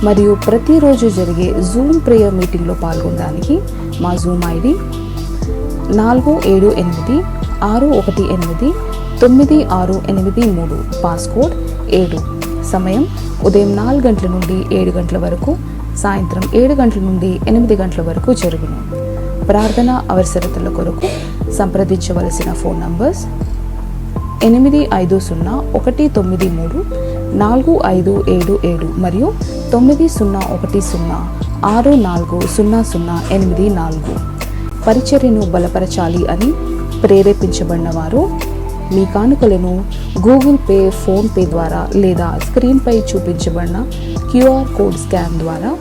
B: మరియు ప్రతిరోజు జరిగే జూమ్ ప్రేయర్ మీటింగ్లో పాల్గొనడానికి మా జూమ్ ఐడి 4786189683, పాస్కోడ్ 7. సమయం ఉదయం 4 గంటల నుండి 7 గంటల వరకు, సాయంత్రం 7 గంటల నుండి 8 గంటల వరకు జరుగును. ప్రార్థన అవసరతల కొరకు సంప్రదించవలసిన ఫోన్ నంబర్స్ 8501934577 మరియు 9010640084. పరిచర్యను బలపరచాలి అని ప్రేరేపించబడిన వారు మీ కానుకలను గూగుల్ పే, ఫోన్ పే ద్వారా లేదా స్క్రీన్పై చూపించబడిన క్యూఆర్ కోడ్ స్కాన్ ద్వారా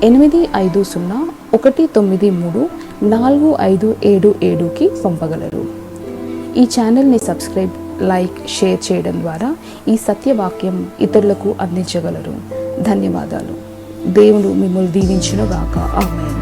B: 8501934577కి పంపగలరు. ఈ ఛానల్ని సబ్స్క్రైబ్, లైక్, షేర్ చేయడం ద్వారా ఈ సత్యవాక్యం ఇతరులకు అందించగలరు. ధన్యవాదాలు. దేవుడు మిమ్మల్ని దీవించును గాక. ఆమేన్.